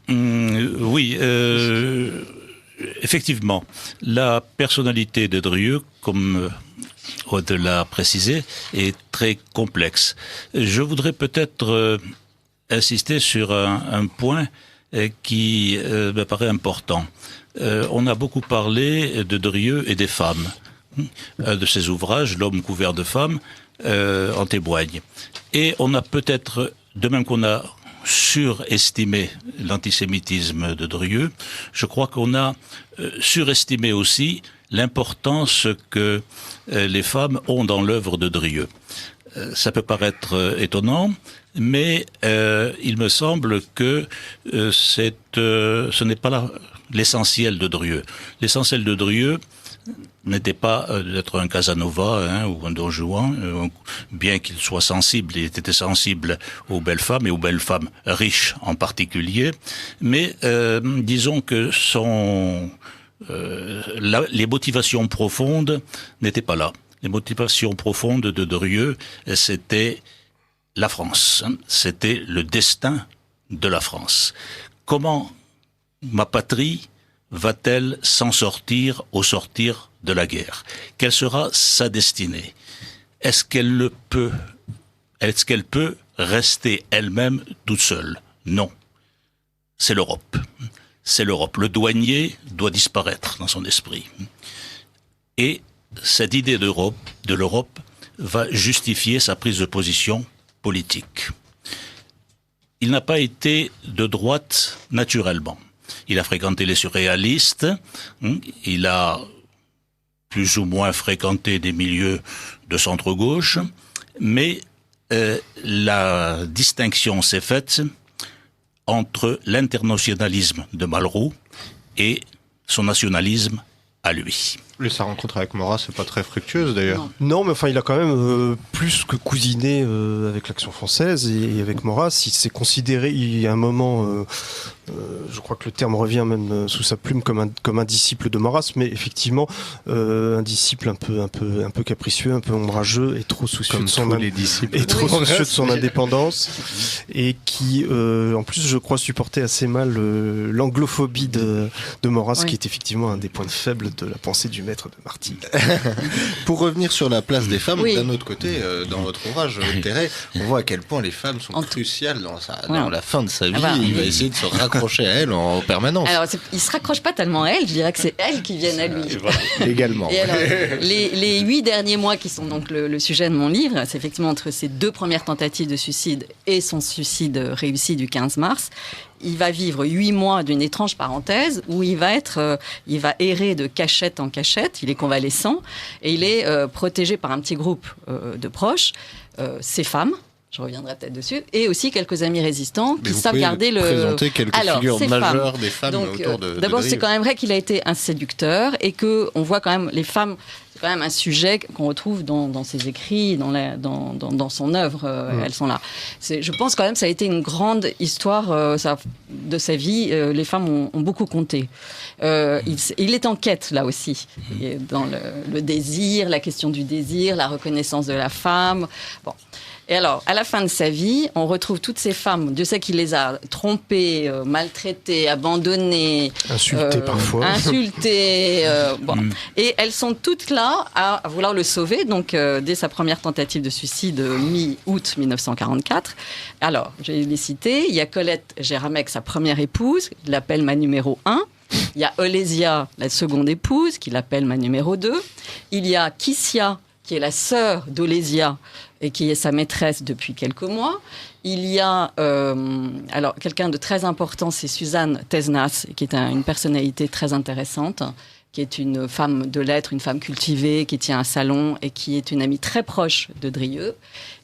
Oui, effectivement, la personnalité de Drieux, comme Aude l'a précisé, est très complexe. Je voudrais peut-être insister sur un point qui me paraît important. On a beaucoup parlé de Drieux et des femmes. Un de ses ouvrages, L'homme couvert de femmes, en témoigne. Et on a peut-être, de même qu'on a surestimé l'antisémitisme de Drieux, je crois qu'on a surestimé aussi l'importance que les femmes ont dans l'œuvre de Drieux. Ça peut paraître étonnant, mais il me semble que ce n'est pas l'essentiel de Drieux. L'essentiel de Drieux n'était pas d'être un Casanova ou un Don Juan, bien qu'il soit sensible, il était sensible aux belles femmes et aux belles femmes riches en particulier, mais disons que les motivations profondes n'étaient pas là. Les motivations profondes de Drieux, c'était la France, c'était le destin de la France. Comment ma patrie va-t-elle s'en sortir au sortir de la guerre? Quelle sera sa destinée? Est-ce qu'elle peut rester elle-même toute seule? Non. C'est l'Europe. C'est l'Europe. Le douanier doit disparaître dans son esprit. Et cette idée de l'Europe va justifier sa prise de position politique. Il n'a pas été de droite naturellement. Il a fréquenté les surréalistes, il a plus ou moins fréquenté des milieux de centre-gauche, mais la distinction s'est faite entre l'internationalisme de Malraux et son nationalisme à lui. Et sa rencontre avec Maurras, c'est pas très fructueuse d'ailleurs. Non, mais enfin, il a quand même plus que cousiné avec l'Action française et avec Maurras. Il s'est considéré, il y a un moment, je crois que le terme revient même sous sa plume comme un disciple de Maurras, mais effectivement un disciple un peu capricieux, un peu ombrageux et trop soucieux de son de son indépendance, et qui, en plus, je crois, supportait assez mal l'anglophobie de Maurras, qui est effectivement un des points faibles de la pensée du maître de Martigues. Pour revenir sur la place des femmes, d'un autre côté, dans votre ouvrage, Thérèse, on voit à quel point les femmes sont cruciales dans la fin de sa vie. Il va essayer de se raccrocher à elles en permanence. Alors, il se raccroche pas tellement à elle, je dirais que c'est elles qui viennent à lui. Également. Et alors, les 8 derniers mois qui sont donc le sujet de mon livre, c'est effectivement entre ses 2 premières tentatives de suicide et son suicide réussi du 15 mars. Il va vivre 8 mois d'une étrange parenthèse où il va errer de cachette en cachette. Il est convalescent et il est protégé par un petit groupe de proches, ses femmes. Je reviendrai peut-être dessus, et aussi quelques amis résistants qui savent garder le. Présenter quelques figures majeures des femmes autour de. D'abord, c'est quand même vrai qu'il a été un séducteur et que on voit quand même les femmes. C'est quand même un sujet qu'on retrouve dans ses écrits, dans son œuvre. Elles sont là. Je pense quand même que ça a été une grande histoire de sa vie. Les femmes ont beaucoup compté. Il est en quête, là aussi, dans le désir, la question du désir, la reconnaissance de la femme. Bon. Et alors, à la fin de sa vie, on retrouve toutes ces femmes. Dieu sait qu'il les a trompées, maltraitées, abandonnées. Insultées parfois. Insultées. Et elles sont toutes là à vouloir le sauver. Donc, dès sa première tentative de suicide, mi-août 1944. Alors, je vais les citer. Il y a Colette Jaramek, sa première épouse, qui l'appelle ma numéro 1. Il y a Olésia, la seconde épouse, qui l'appelle ma numéro 2. Il y a Kissia, qui est la sœur d'Olésia, et qui est sa maîtresse depuis quelques mois. Il y a alors quelqu'un de très important, c'est Suzanne Tesnas, qui est une personnalité très intéressante, qui est une femme de lettres, une femme cultivée, qui tient un salon et qui est une amie très proche de Drieux.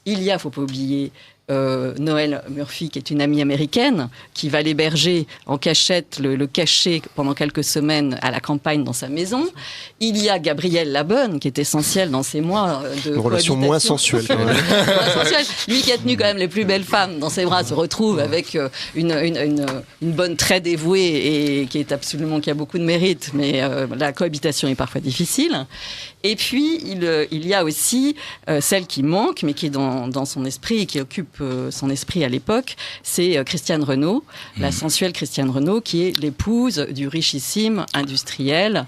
Il y a, faut pas oublier, Noël Murphy, qui est une amie américaine, qui va l'héberger en cachette, le cacher pendant quelques semaines à la campagne dans sa maison. Il y a Gabriel Labonne, qui est essentiel dans ces mois de Une relation moins sensuelle, quand même. Lui qui a tenu quand même les plus belles femmes dans ses bras se retrouve avec une bonne très dévouée et qui a beaucoup de mérite, mais la cohabitation est parfois difficile. Et puis, il y a aussi celle qui manque, mais qui est dans son esprit et qui occupe son esprit à l'époque, c'est Christiane Renaud, la sensuelle Christiane Renaud, qui est l'épouse du richissime industriel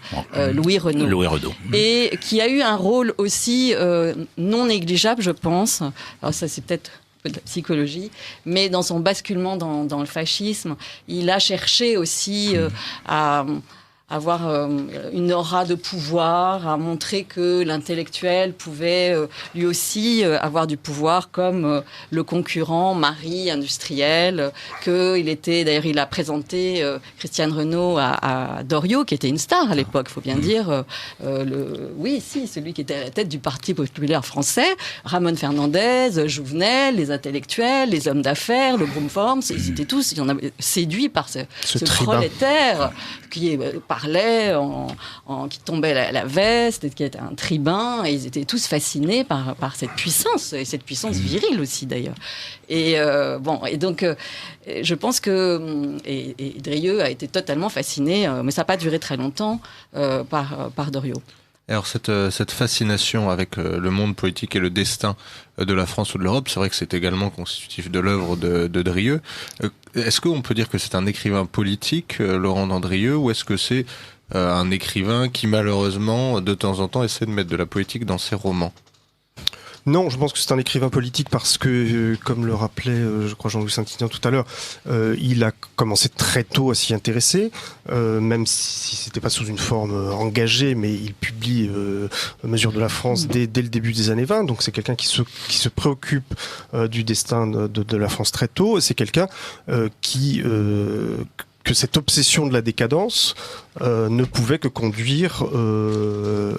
Louis Renaud. Et qui a eu un rôle aussi non négligeable, je pense. Alors ça, c'est peut-être de la psychologie, mais dans son basculement dans le fascisme, il a cherché aussi à avoir une aura de pouvoir, à montrer que l'intellectuel pouvait lui aussi avoir du pouvoir comme le concurrent mari industriel, d'ailleurs il a présenté Christiane Renaud à Doriot, qui était une star à l'époque, faut bien dire, celui qui était à la tête du Parti populaire français, Ramon Fernandez, Jouvenel, les intellectuels, les hommes d'affaires, le Bromforms, ils étaient tous, il y en avait séduits par ce prolétaire qui parlait, qui tombait la veste, qui était un tribun, et ils étaient tous fascinés par cette puissance, et cette puissance virile aussi d'ailleurs. Et donc je pense que et Drieux a été totalement fasciné, mais ça n'a pas duré très longtemps, par Doriot. Alors cette fascination avec le monde politique et le destin de la France ou de l'Europe, c'est vrai que c'est également constitutif de l'œuvre de Drieux. Est-ce qu'on peut dire que c'est un écrivain politique, Laurent Dandrieux, ou est-ce que c'est un écrivain qui malheureusement de temps en temps essaie de mettre de la politique dans ses romans? Non, je pense que c'est un écrivain politique parce que, comme le rappelait, je crois, Jean-Louis Saint-Ignan tout à l'heure, il a commencé très tôt à s'y intéresser, même si c'était pas sous une forme engagée, mais il publie Mesures de la France dès le début des années 20, donc c'est quelqu'un qui se préoccupe du destin de la France très tôt, et c'est quelqu'un que cette obsession de la décadence ne pouvait que conduire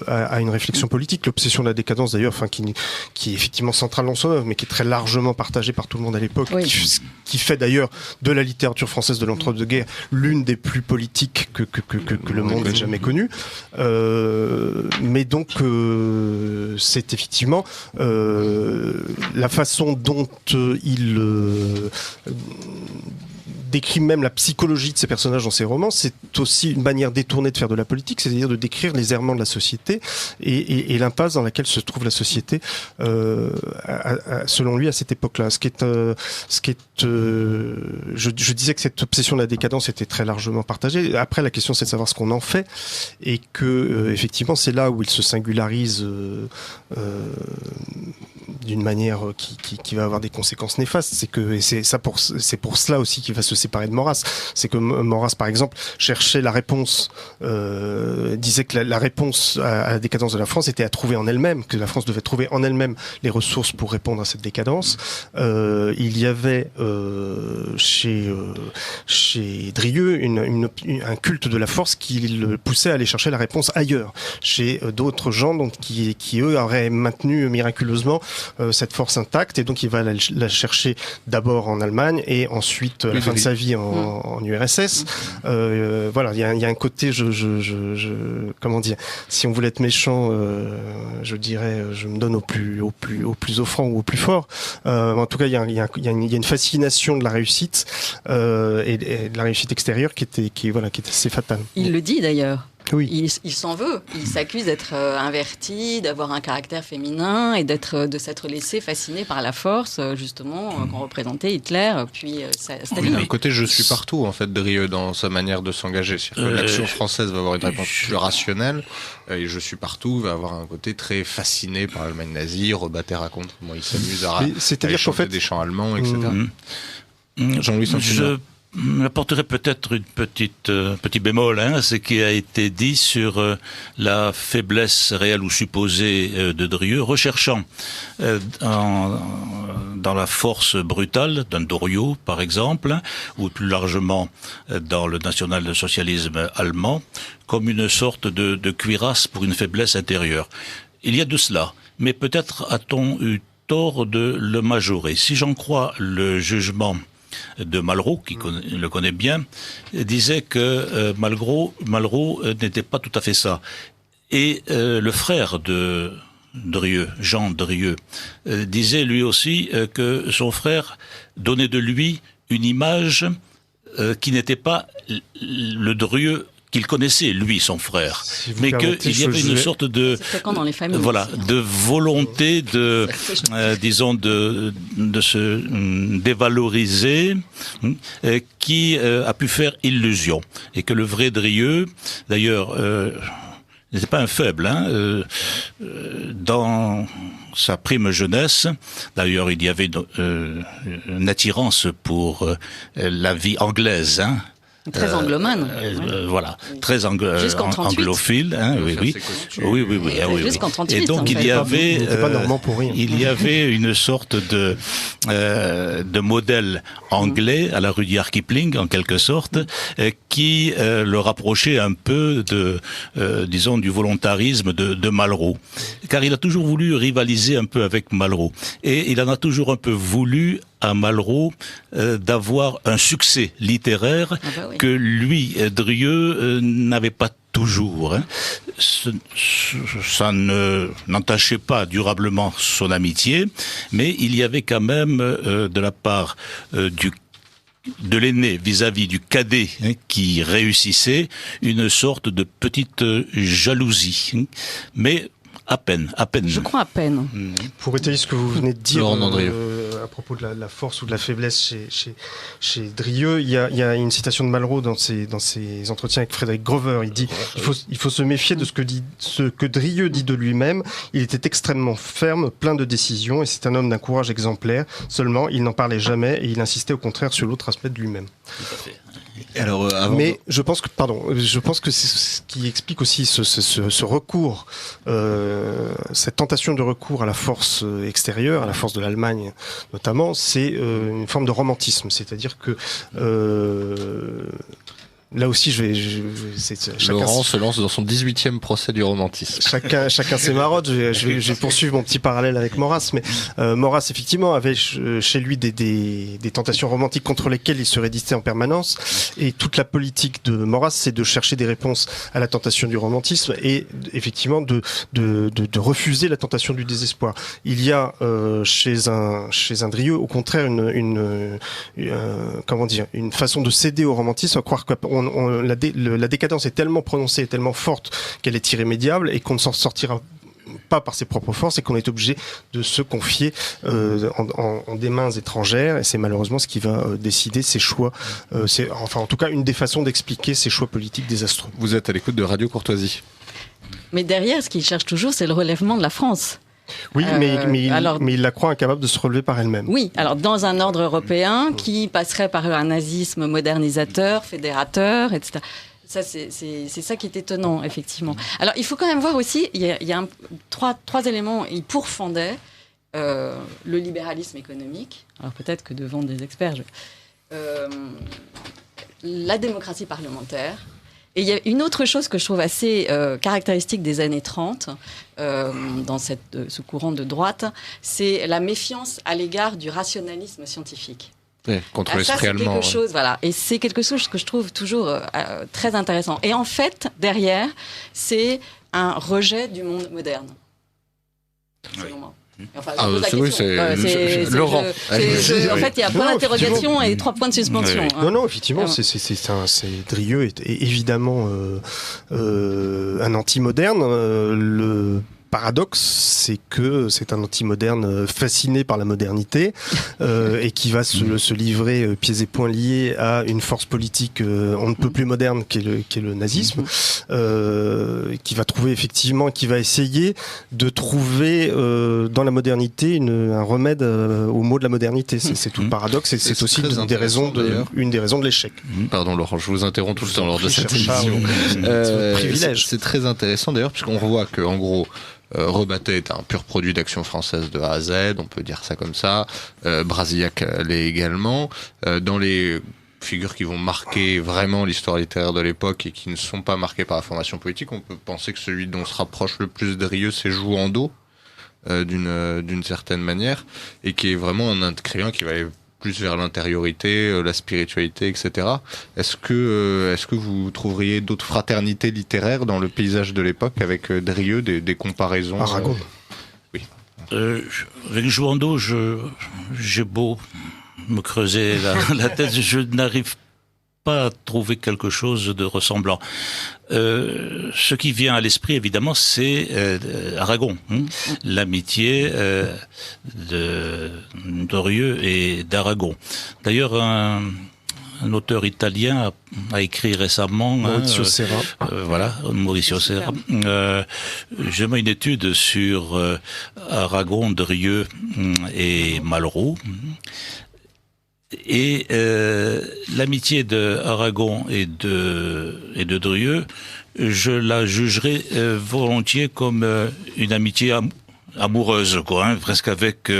à une réflexion politique. L'obsession de la décadence, d'ailleurs, qui est effectivement centrale dans son œuvre, mais qui est très largement partagée par tout le monde à l'époque, qui fait d'ailleurs de la littérature française de l'entre-deux-guerres l'une des plus politiques que le monde ait jamais connue. Mais donc, c'est effectivement la façon dont il décrit même la psychologie de ces personnages dans ses romans, c'est aussi une manière détournée de faire de la politique, c'est-à-dire de décrire les errements de la société et l'impasse dans laquelle se trouve la société, selon lui, à cette époque-là. Je disais que cette obsession de la décadence était très largement partagée. Après, la question, c'est de savoir ce qu'on en fait, et que, effectivement, c'est là où il se singularise d'une manière qui va avoir des conséquences néfastes. C'est pour cela aussi qu'il va se séparer de Maurras. C'est que Maurras, par exemple, cherchait la réponse, disait que la réponse à la décadence de la France était à trouver en elle-même, que la France devait trouver en elle-même les ressources pour répondre à cette décadence. Il y avait chez Drieux un culte de la force qui le poussait à aller chercher la réponse ailleurs, chez d'autres gens donc, qui eux auraient maintenu miraculeusement cette force intacte, et donc il va la chercher d'abord en Allemagne et ensuite à la fin de sa vie en URSS. Voilà, il y a un côté, comment dire, si on voulait être méchant, je dirais, je me donne au plus offrant ou au plus fort. En tout cas, il y a une fascination de la réussite et de la réussite extérieure qui était assez fatale. Il le dit d'ailleurs. Oui. Il s'en veut. Il s'accuse d'être inverti, d'avoir un caractère féminin et de s'être laissé fasciner par la force, justement, qu'ont représenté Hitler, puis Staline. Il y a un côté je suis partout, en fait, de Drieux dans sa manière de s'engager. C'est-à-dire que l'action française va avoir une réponse plus rationnelle, et je suis partout va avoir un côté très fasciné par l'Allemagne nazie. Rebatté raconte comment il s'amuse à chanter des chants allemands, etc. Jean-Louis Saint-Ignan. J'apporterai peut-être une petit bémol, ce qui a été dit sur la faiblesse réelle ou supposée de Drieux, recherchant dans la force brutale d'un Doriot, par exemple, ou plus largement dans le national-socialisme allemand, comme une sorte de cuirasse pour une faiblesse intérieure. Il y a de cela, mais peut-être a-t-on eu tort de le majorer. Si j'en crois le jugement de Malraux, qui le connaît bien, disait que Malraux n'était pas tout à fait ça. Et le frère de Drieux, Jean Drieux, disait lui aussi que son frère donnait de lui une image qui n'était pas le Drieux qu'il connaissait, lui, son frère, mais qu'il y avait une sorte de de volonté de disons de se dévaloriser qui a pu faire illusion, et que le vrai Drieux, d'ailleurs, n'était pas un faible, dans sa prime jeunesse. D'ailleurs, il y avait une attirance pour la vie anglaise, très anglomane. Voilà, très anglophile, oui. Jusqu'en 38. Et donc il y avait, pas normand pour rien. Il y avait une sorte de modèle anglais à la Rudyard Kipling, en quelque sorte, qui le rapprochait un peu disons, du volontarisme de Malraux. Car il a toujours voulu rivaliser un peu avec Malraux. Et il en a toujours un peu voulu à Malraux d'avoir un succès littéraire que lui, Drieux, n'avait pas toujours. Ça n'entachait pas durablement son amitié, mais il y avait quand même de la part de l'aîné vis-à-vis du cadet qui réussissait une sorte de petite jalousie. Mais à peine. Je crois à peine. Pour étayer ce que vous venez de dire à propos de la force ou de la faiblesse chez Drieux, il y a une citation de Malraux dans ses entretiens avec Frédéric Grover. Il dit il faut se méfier de ce que Drieux dit de lui-même. Il était extrêmement ferme, plein de décisions, et c'est un homme d'un courage exemplaire. Seulement, il n'en parlait jamais et il insistait au contraire sur l'autre aspect de lui-même. Tout à fait. Alors, je pense que c'est ce qui explique aussi ce recours, cette tentation de recours à la force extérieure, à la force de l'Allemagne notamment, c'est une forme de romantisme, c'est-à-dire que là aussi, Laurent se lance dans son 18e procès du romantisme. Chacun ses marottes. Je vais poursuivre mon petit parallèle avec Maurras. Mais Maurras, effectivement, avait chez lui des tentations romantiques contre lesquelles il se résistait en permanence. Et toute la politique de Maurras, c'est de chercher des réponses à la tentation du romantisme et effectivement de refuser la tentation du désespoir. Il y a chez un Drieux, au contraire, une façon de céder au romantisme, à croire que la décadence est tellement prononcée, tellement forte qu'elle est irrémédiable et qu'on ne s'en sortira pas par ses propres forces et qu'on est obligé de se confier en des mains étrangères, et c'est malheureusement ce qui va décider ses choix. C'est en tout cas une des façons d'expliquer ses choix politiques désastreux. Vous êtes à l'écoute de Radio Courtoisie. Mais derrière, ce qu'il cherche toujours, c'est le relèvement de la France. Oui, mais il la croit incapable de se relever par elle-même. Oui, alors dans un ordre européen qui passerait par un nazisme modernisateur, fédérateur, etc. Ça, c'est ça qui est étonnant, effectivement. Alors, il faut quand même voir aussi, il y a trois éléments. Il pourfendait le libéralisme économique. Alors, peut-être que devant des experts, la démocratie parlementaire. Et il y a une autre chose que je trouve assez caractéristique des années 30, dans ce courant de droite, c'est la méfiance à l'égard du rationalisme scientifique. Oui, contre l'esprit allemand. Chose, voilà. Et c'est quelque chose que je trouve toujours très intéressant. Et en fait, derrière, c'est un rejet du monde moderne. Selon moi. Enfin, c'est Laurent. En fait, il y a point d'interrogation et 3 points de suspension. Oui. Non, effectivement, Drieux est évidemment un anti-moderne. paradoxe, c'est que c'est un anti-moderne fasciné par la modernité et qui va se livrer pieds et poings liés à une force politique on ne peut plus moderne qui est le nazisme, qui va trouver effectivement, qui va essayer de trouver dans la modernité un remède au mot de la modernité. C'est tout le paradoxe et c'est aussi une des raisons de l'échec. Pardon Laurent, je vous interromps tout le temps lors de cette Charles, émission. privilège. C'est très intéressant d'ailleurs, puisqu'on voit que en gros, Rebattet est un pur produit d'action française de A à Z, on peut dire ça comme ça. Brasillac l'est également. Dans les figures qui vont marquer vraiment l'histoire littéraire de l'époque et qui ne sont pas marquées par la formation politique, on peut penser que celui dont se rapproche le plus Drieux, c'est Jouhandeau, d'une certaine manière, et qui est vraiment un écrivain qui va aller plus vers l'intériorité, la spiritualité, etc. Est-ce que vous trouveriez d'autres fraternités littéraires dans le paysage de l'époque avec Drieux, des comparaisons Aragon. Oui. Avec Jouhandeau, j'ai beau me creuser la tête, je n'arrive pas à trouver quelque chose de ressemblant. Ce qui vient à l'esprit, évidemment, c'est Aragon, l'amitié de Drieux et d'Aragon. D'ailleurs, un auteur italien a écrit récemment Maurizio Serra. Maurizio Serra. J'ai mis une étude sur Aragon, Drieux et Malraux. Et l'amitié de Aragon et de Drieux, je la jugerais volontiers comme une amitié amoureuse, quoi, presque avec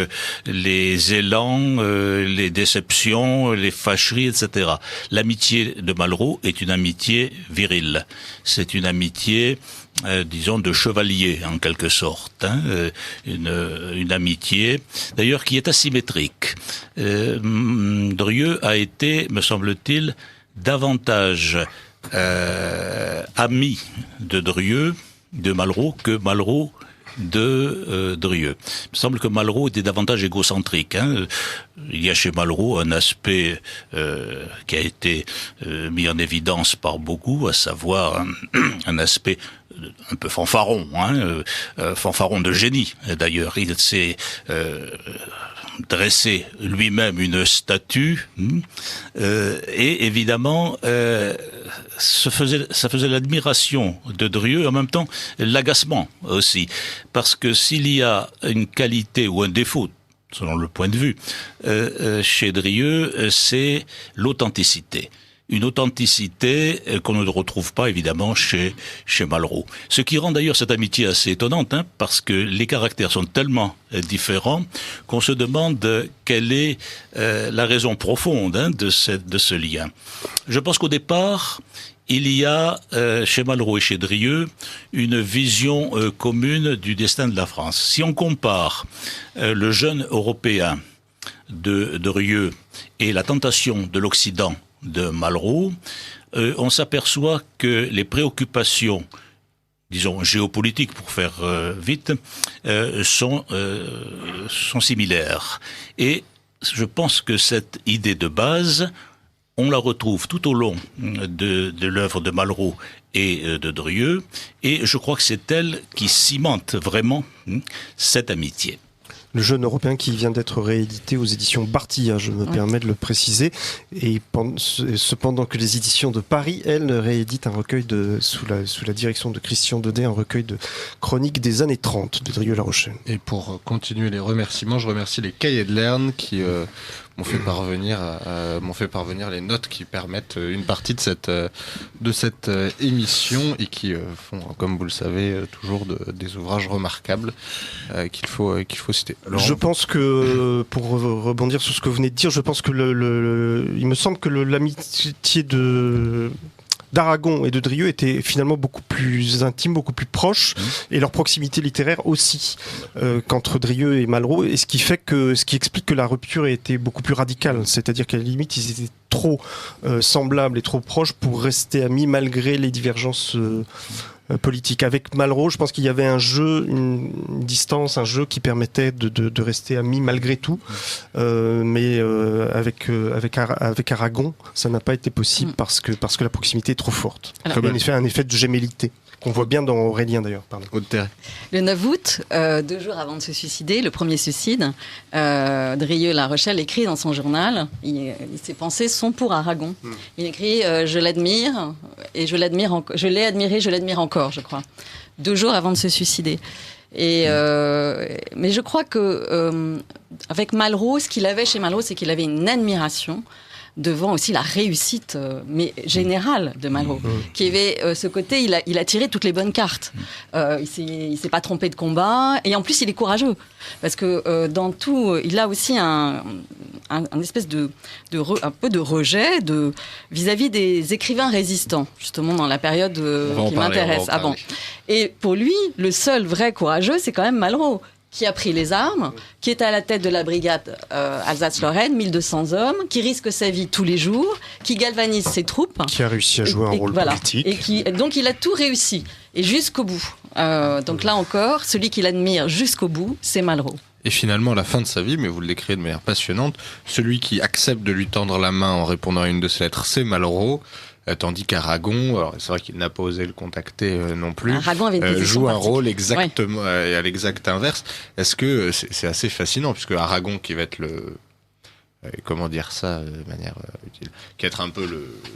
les élans, les déceptions, les fâcheries, etc. L'amitié de Malraux est une amitié virile. C'est une amitié, disons, de chevalier, en quelque sorte. Une amitié, d'ailleurs, qui est asymétrique. Drieux a été, me semble-t-il, davantage ami de Drieux, de Malraux, que Malraux de Drieux. Il me semble que Malraux était davantage égocentrique. Il y a chez Malraux un aspect qui a été mis en évidence par beaucoup, à savoir un aspect un peu fanfaron, fanfaron de génie. D'ailleurs, il s'est dressé lui-même une statue, et évidemment, ça faisait l'admiration de Drieux, en même temps l'agacement aussi, parce que s'il y a une qualité ou un défaut, selon le point de vue, chez Drieux, c'est l'authenticité. Une authenticité qu'on ne retrouve pas évidemment chez Malraux. Ce qui rend d'ailleurs cette amitié assez étonnante, parce que les caractères sont tellement différents qu'on se demande quelle est la raison profonde de ce lien. Je pense qu'au départ, il y a chez Malraux et chez Drieux une vision commune du destin de la France. Si on compare le jeune européen de Drieux et la tentation de l'Occident de Malraux, on s'aperçoit que les préoccupations, disons géopolitiques pour faire vite, sont similaires. Et je pense que cette idée de base, on la retrouve tout au long de l'œuvre de Malraux et de Drieux, et je crois que c'est elle qui cimente vraiment cette amitié. Le jeune européen qui vient d'être réédité aux éditions Bartilla, je me permets de le préciser, et cependant que les éditions de Paris, elles, rééditent un recueil sous la direction de Christian Daudet, un recueil de chroniques des années 30 de Drieux-La Rochelle. Et pour continuer les remerciements, je remercie les Cahiers de Lerne qui m'ont fait parvenir les notes qui permettent une partie de cette émission et qui font, comme vous le savez, toujours des ouvrages remarquables qu'il faut citer. Je pense que, pour rebondir sur ce que vous venez de dire, je pense que il me semble que l'amitié d'Aragon et de Drieux était finalement beaucoup plus intime, beaucoup plus proche, et leur proximité littéraire aussi qu'entre Drieux et Malraux, et ce qui explique que la rupture a été beaucoup plus radicale, c'est-à-dire qu'à la limite ils étaient trop semblables et trop proches pour rester amis malgré les divergences politique. Avec Malraux, je pense qu'il y avait un jeu, une distance, un jeu qui permettait de rester amis malgré tout. Mais avec Aragon, ça n'a pas été possible parce que la proximité est trop forte. Alors, il y a un effet de gémellité. qu'on voit bien dans Aurélien d'ailleurs. Pardon. Aude-Thérèse. Le 9 août, 2 jours avant de se suicider, le premier suicide, Drieux-La Rochelle écrit dans son journal, ses pensées sont pour Aragon. Il écrit « Je l'admire, et je l'ai admiré, je l'admire encore », je crois. 2 jours avant de se suicider. Mais je crois que avec Malraux, ce qu'il avait chez Malraux, c'est qu'il avait une admiration devant aussi la réussite mais générale de Malraux, qui avait ce côté, il a tiré toutes les bonnes cartes. Il s'est pas trompé de combat, et en plus il est courageux, parce que dans tout, il a aussi un espèce un peu de rejet vis-à-vis des écrivains résistants, justement dans la période qui m'intéresse. Et pour lui, le seul vrai courageux, c'est quand même Malraux, qui a pris les armes, qui est à la tête de la brigade Alsace-Lorraine, 1200 hommes, qui risque sa vie tous les jours, qui galvanise ses troupes. Qui a réussi à jouer un rôle politique. Donc il a tout réussi, et jusqu'au bout. Donc là encore, celui qu'il admire jusqu'au bout, c'est Malraux. Et finalement, à la fin de sa vie, mais vous le décrivez de manière passionnante, celui qui accepte de lui tendre la main en répondant à une de ses lettres, c'est Malraux. Tandis qu'Aragon, alors c'est vrai qu'il n'a pas osé le contacter non plus, Aragon avait joue un rôle exactement à l'exact inverse. Est-ce que c'est assez fascinant, puisque Aragon, qui va être comment dire ça de manière utile, qui va être un peu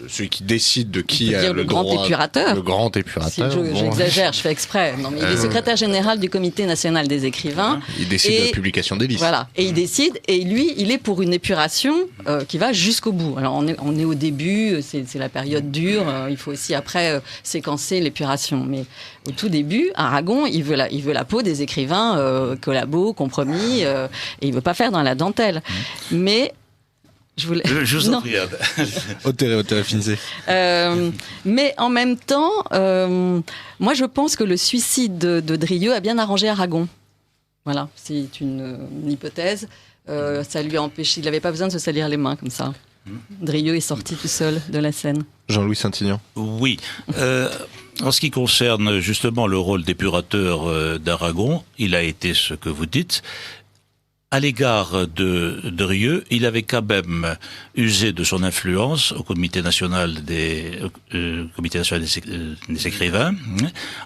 celui qui décide de qui a le droit, le grand épurateur. J'exagère, je fais exprès. Non, mais il est secrétaire général du Comité national des écrivains. Il décide de la publication des listes. Voilà, et il décide, et lui, il est pour une épuration qui va jusqu'au bout. Alors on est au début, c'est la période dure, il faut aussi après séquencer l'épuration. Mais au tout début, Aragon, il veut la peau des écrivains collabos, compromis, et il veut pas faire dans la dentelle. Mais je vous en prie. Aude-Thérèse, finissez. Mais en même temps, moi je pense que le suicide de Drieux a bien arrangé Aragon. Voilà, c'est une hypothèse. Ça lui a empêché, il n'avait pas besoin de se salir les mains comme ça. Drieux est sorti tout seul de la scène. Jean-Louis Saint-Aignan. Oui. En ce qui concerne justement le rôle d'épurateur d'Aragon, il a été ce que vous dites. À l'égard de Drieux, il avait quand même usé de son influence au Comité national des écrivains,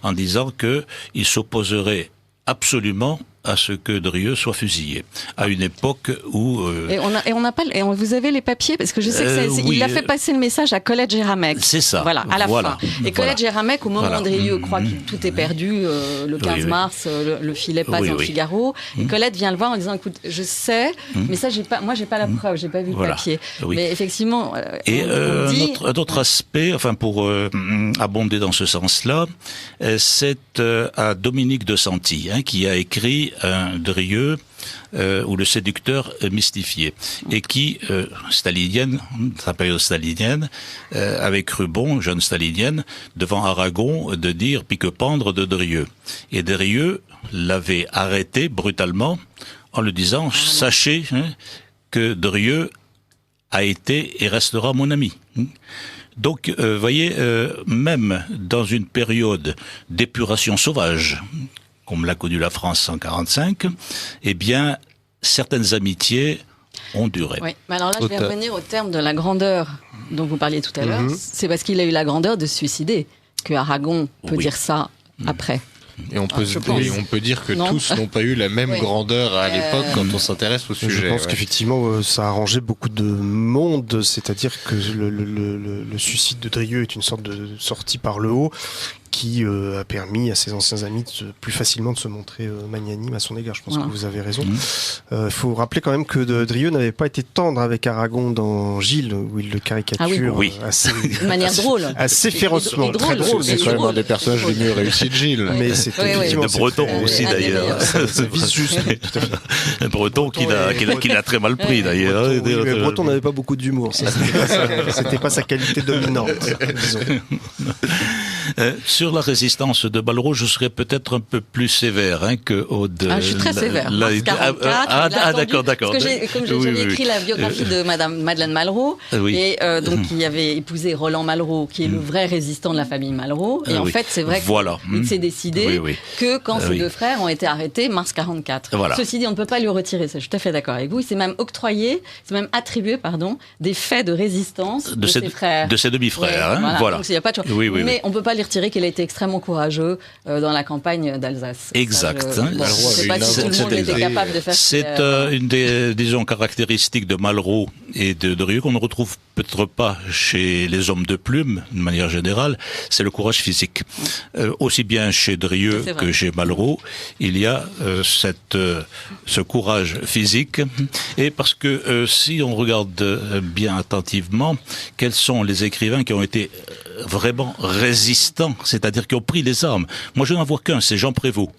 en disant que il s'opposerait absolument à ce que Drieux soit fusillé, à une époque où... vous avez les papiers, parce que je sais que il a fait passer le message à Colette Géramec. C'est ça. Voilà, à la fin. Et Colette Géramec, au moment où Drieux croit que tout est perdu, le 15 mars, le filet passe dans le Figaro, et Colette vient le voir en disant, écoute, je sais, mais ça, j'ai pas la preuve, j'ai pas vu le papier. Mais effectivement, un autre aspect, enfin pour abonder dans ce sens-là, c'est à Dominique de Santi, qui a écrit un Drieux ou le séducteur mystifié, et qui, stalinienne, sa période stalinienne, avait cru bon, jeune stalinienne, devant Aragon, de dire pique-pendre de Drieux. Et Drieux l'avait arrêté brutalement en lui disant sachez que Drieux a été et restera mon ami. Donc, voyez, même dans une période d'épuration sauvage, comme l'a connu la France en 1945, eh bien, certaines amitiés ont duré. Oui, mais alors là, je vais revenir au terme de la grandeur dont vous parliez tout à l'heure. C'est parce qu'il a eu la grandeur de se suicider que Aragon peut dire ça après. Et on peut dire que tous n'ont pas eu la même grandeur à l'époque quand on s'intéresse au sujet. Je pense qu'effectivement, ça a arrangé beaucoup de monde, c'est-à-dire que le suicide de Drieux est une sorte de sortie par le haut qui a permis à ses anciens amis plus facilement de se montrer magnanime à son égard. Je pense que vous avez raison. Il faut rappeler quand même que Drieux n'avait pas été tendre avec Aragon dans Gilles, où il le caricature de manière drôle. Assez férocement. Très drôle, c'est quand même un des personnages les mieux réussis de Gilles. Mais c'est de Breton aussi d'ailleurs. Ça vise juste. Breton qui l'a très mal pris d'ailleurs. Mais Breton n'avait pas beaucoup d'humour. C'était pas sa qualité dominante, disons. Sur la résistance de Malraux, je serais peut-être un peu plus sévère que Aude. Je suis très sévère. 44, d'accord. Parce que comme j'avais écrit la biographie de Madame Madeleine Malraux, et donc qui avait épousé Roland Malraux, qui est le vrai résistant de la famille Malraux. Et en fait, c'est vrai qu'il s'est décidé que quand ses deux frères ont été arrêtés, mars 44. Ceci dit, on ne peut pas lui retirer ça. Je suis tout à fait d'accord avec vous. Il s'est même attribué, des faits de résistance de ses frères. De ses demi-frères. Voilà. Donc il n'y a pas de choix. Mais on ne peut pas les avertirait qu'il a été extrêmement courageux dans la campagne d'Alsace. Exact. Je ne sais pas si tout le monde était capable de faire. C'est une des, disons, caractéristiques de Malraux et de Drieux qu'on ne retrouve peut-être pas chez les hommes de plume, de manière générale, c'est le courage physique. Aussi bien chez Drieux que chez Malraux, il y a ce courage physique. Et parce que si on regarde bien attentivement, quels sont les écrivains qui ont été vraiment résistants, c'est-à-dire qui ont pris les armes. Moi, je n'en vois qu'un, c'est Jean Prévost.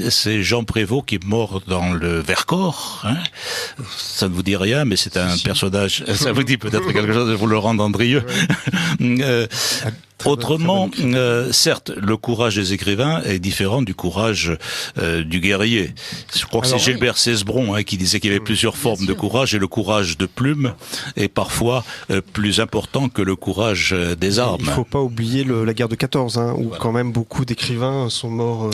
C'est Jean Prévost qui est mort dans le Vercors. Ça ne vous dit rien, mais c'est un personnage. Ça vous dit peut-être quelque chose, je vous le rends Drieux. Autrement, certes, le courage des écrivains est différent du courage du guerrier. Je crois que c'est Gilbert Cesbron qui disait qu'il y avait plusieurs formes de courage, et le courage de plume est parfois plus important que le courage des armes. Il ne faut pas oublier la guerre de 14, où quand même beaucoup d'écrivains sont morts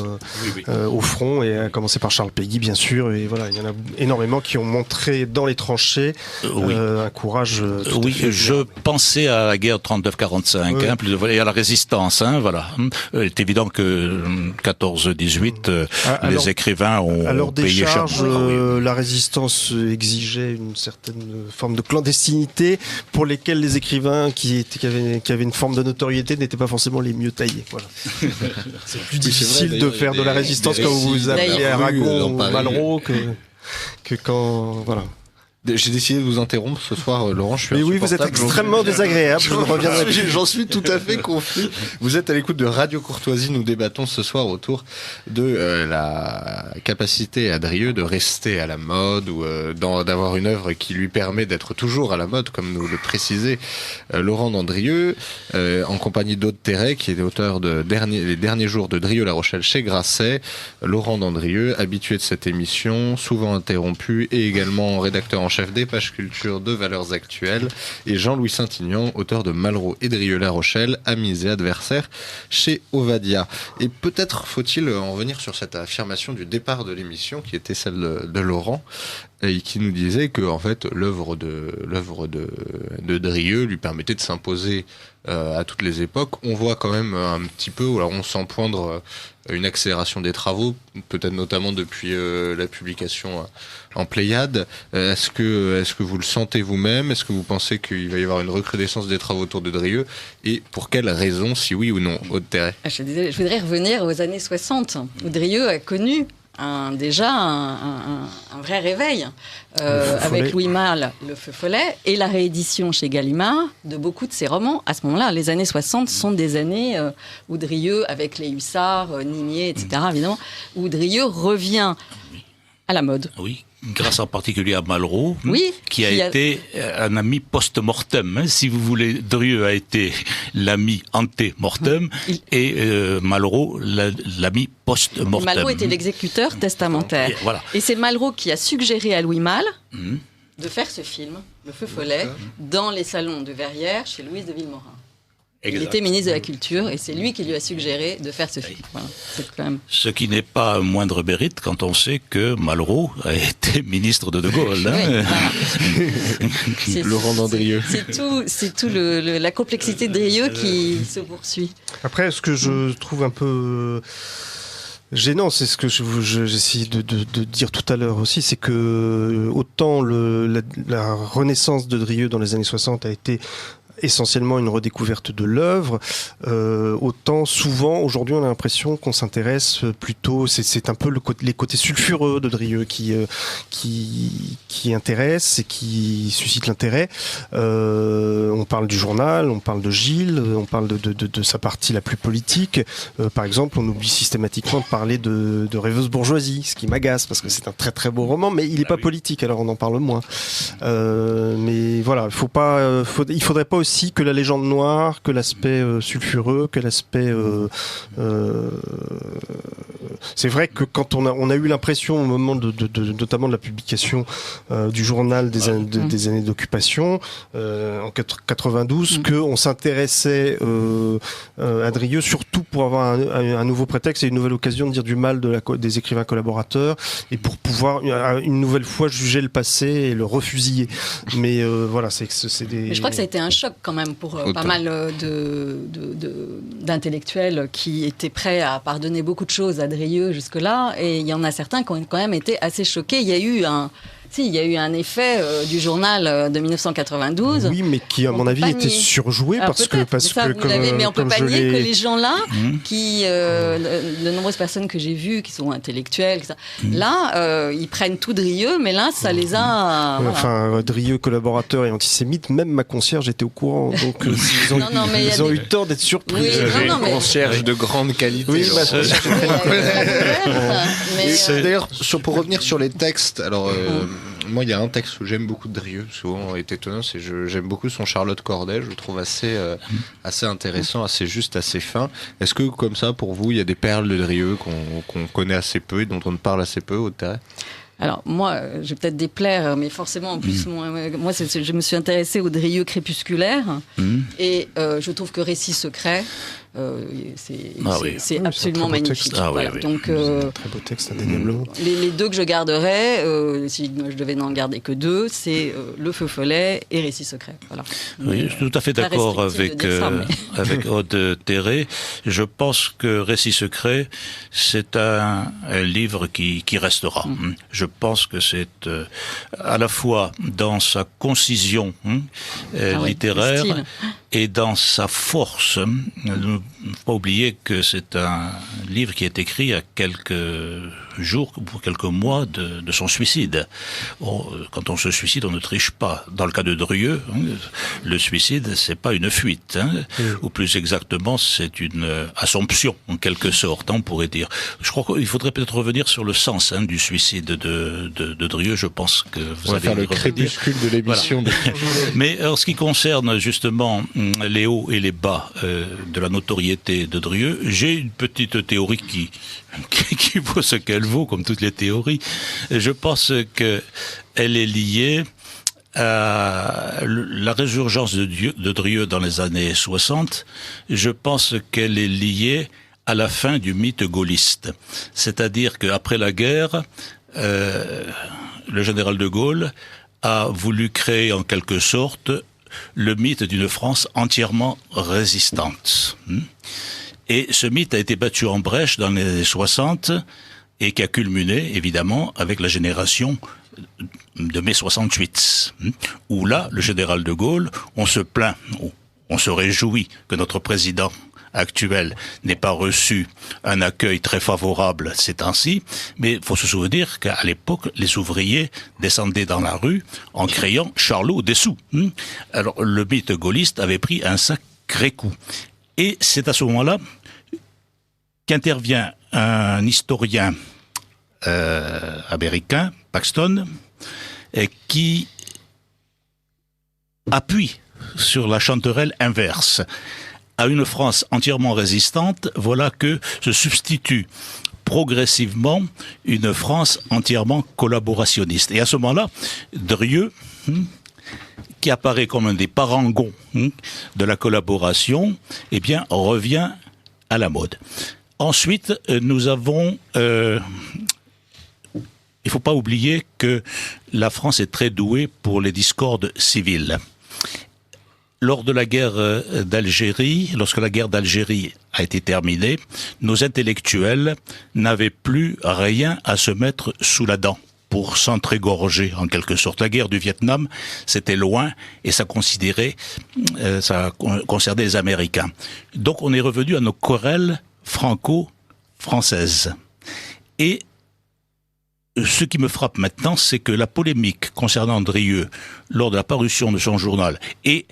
au front, et à commencer par Charles Péguy, bien sûr. Et voilà, il y en a énormément qui ont montré dans les tranchées un courage. Je pensais à la guerre 39-45, et à la résistance, voilà. Il est évident que 14-18, les écrivains ont payé cher. La résistance exigeait une certaine forme de clandestinité pour lesquelles les écrivains qui avaient une forme de notoriété n'étaient pas forcément les mieux taillés. Voilà. C'est plus difficile de faire de la résistance quand vous vous appelez Aragon ou Malraux que quand... Voilà. J'ai décidé de vous interrompre ce soir, Laurent. Mais oui, vous êtes extrêmement désagréable. J'en suis tout à fait confus. Vous êtes à l'écoute de Radio Courtoisie. Nous débattons ce soir autour de la capacité à Drieux de rester à la mode ou d'avoir une œuvre qui lui permet d'être toujours à la mode, comme nous le précisait Laurent Dandrieux, en compagnie d'Aude Terray, qui est l'auteur de Les derniers jours de Drieux-La Rochelle chez Grasset. Laurent Dandrieux, habitué de cette émission, souvent interrompu, et également rédacteur en chef des pages culture de Valeurs Actuelles, et Jean-Louis Saint-Aignan, auteur de Malraux et Drieux-La Rochelle, amis et adversaires chez Ovadia. Et peut-être faut-il en revenir sur cette affirmation du départ de l'émission, qui était celle de Laurent, et qui nous disait que en fait l'œuvre de Drieux lui permettait de s'imposer à toutes les époques. On voit quand même un petit peu, alors on sent poindre une accélération des travaux, peut-être notamment depuis la publication en Pléiade. Est-ce que vous le sentez vous-même? Est-ce que vous pensez qu'il va y avoir une recrudescence des travaux autour de Drieux? Et pour quelles raisons, si oui ou non, Aude Terray? Je voudrais revenir aux années 60, où Drieux a connu déjà un vrai réveil avec Louis Malle, Le Feu Follet, et la réédition chez Gallimard de beaucoup de ses romans. À ce moment-là, les années 60 sont des années où Drieux, avec les hussards, Nimier, etc., évidemment, où Drieux revient à la mode. Oui. Grâce en particulier à Malraux, qui a été un ami post-mortem. Si vous voulez, Drieux a été l'ami ante-mortem et Malraux l'ami post-mortem. Malraux était l'exécuteur testamentaire. Et c'est Malraux qui a suggéré à Louis Malle de faire ce film, Le Feu Follet, dans les salons de Verrières chez Louise de Villemorin. Exact. Il était ministre de la Culture et c'est lui qui lui a suggéré de faire ce film. Voilà. C'est quand même... Ce qui n'est pas un moindre mérite quand on sait que Malraux a été ministre de Gaulle. Laurent Dandrieux. C'est tout la complexité de Drieux qui se poursuit. Après, ce que je trouve un peu gênant, c'est ce que j'essayais de dire tout à l'heure aussi, c'est que autant la renaissance de Drieux dans les années 60 a été essentiellement une redécouverte de l'œuvre, autant souvent aujourd'hui on a l'impression qu'on s'intéresse plutôt, c'est un peu les côtés sulfureux de Drieux qui intéressent et qui suscitent l'intérêt. On parle du journal, on parle de Gilles, on parle de sa partie la plus politique. Par exemple, on oublie systématiquement de parler de Rêveuse bourgeoisie, ce qui m'agace parce que c'est un très très beau roman, mais il n'est pas politique, alors on en parle moins. Mais voilà, il faudrait pas aussi que la légende noire, que l'aspect sulfureux, que l'aspect... C'est vrai que quand on a eu l'impression au moment notamment de la publication du journal des années d'occupation, en 92, qu'on s'intéressait à Drieux, surtout pour avoir un nouveau prétexte et une nouvelle occasion de dire du mal des écrivains collaborateurs, et pour pouvoir une nouvelle fois juger le passé et le refusiller. Mais voilà, c'est des... Mais je crois que ça a été un choc quand même pour pas mal d'intellectuels qui étaient prêts à pardonner beaucoup de choses à Drieux jusque-là. Et il y en a certains qui ont quand même été assez choqués. Il y a eu un effet du journal de 1992. Oui, mais qui, à mon avis, était surjoué parce que mais on peut pas nier que les gens-là, de nombreuses personnes que j'ai vues, qui sont intellectuelles, là, ils prennent tout Drieux, mais là, ça les a... Enfin, Drieux, collaborateur et antisémite, même ma concierge était au courant. Donc, ils ont eu tort d'être surpris. Oui, concierge de grande qualité. Oui, d'ailleurs, pour revenir sur les textes, alors... moi, il y a un texte où j'aime beaucoup de Drieux, souvent est étonnant, j'aime beaucoup son Charlotte Corday, je le trouve assez intéressant, assez juste, assez fin. Est-ce que, comme ça, pour vous, il y a des perles de Drieux qu'on connaît assez peu et dont on parle assez peu, au terrain ? Alors, moi, je vais peut-être déplaire, mais forcément, en plus, moi, je me suis intéressée au Drieux crépusculaire, et je trouve que Récits secrets, c'est absolument magnifique. Donc, un très beau texte, indéniablement. Les deux que je garderais, si je devais n'en garder que deux, c'est Le Feu Follet et Récits secrets. Voilà. Oui, je suis tout à fait d'accord avec Aude Terré. Je pense que Récits secrets, c'est un livre qui restera. Je pense que c'est à la fois dans sa concision littéraire et dans sa force. Il ne faut pas oublier que c'est un livre qui est écrit il y a quelques jours ou quelques mois de son suicide. Quand on se suicide, on ne triche pas. Dans le cas de Drieux, le suicide, c'est pas une fuite, ou plus exactement, c'est une assomption, en quelque sorte, on pourrait dire. Je crois qu'il faudrait peut-être revenir sur le sens du suicide de Drieux. Je pense que vous allez faire le crépuscule de l'émission. Voilà. Mais en ce qui concerne justement les hauts et les bas de la notoriété de Drieux, j'ai une petite théorie qui vaut ce qu'elle vaut, comme toutes les théories. Je pense que elle est liée à la résurgence de Drieux dans les années 60. Je pense qu'elle est liée à la fin du mythe gaulliste. C'est-à-dire qu'après la guerre, le général de Gaulle a voulu créer en quelque sorte le mythe d'une France entièrement résistante. Et ce mythe a été battu en brèche dans les années 60 et qui a culminé, évidemment, avec la génération de mai 68, où là, le général de Gaulle, on se plaint, on se réjouit que notre président actuel n'ait pas reçu un accueil très favorable ces temps-ci, mais il faut se souvenir qu'à l'époque, les ouvriers descendaient dans la rue en criant « Charlot dessous ». Alors, le mythe gaulliste avait pris un sacré coup. Et c'est à ce moment-là qu'intervient un historien américain, Paxton, qui appuie sur la chanterelle inverse. À une France entièrement résistante, voilà que se substitue progressivement une France entièrement collaborationniste. Et à ce moment-là, Drieux, qui apparaît comme un des parangons de la collaboration, eh bien, revient à la mode. Ensuite, nous avons... il ne faut pas oublier que la France est très douée pour les discordes civiles. Lors de la guerre d'Algérie, lorsque la guerre d'Algérie a été terminée, nos intellectuels n'avaient plus rien à se mettre sous la dent pour s'entrégorger, en quelque sorte. La guerre du Vietnam, c'était loin et ça concernait les Américains. Donc on est revenu à nos querelles franco-françaises. Et ce qui me frappe maintenant, c'est que la polémique concernant Drieux, lors de la parution de son journal, et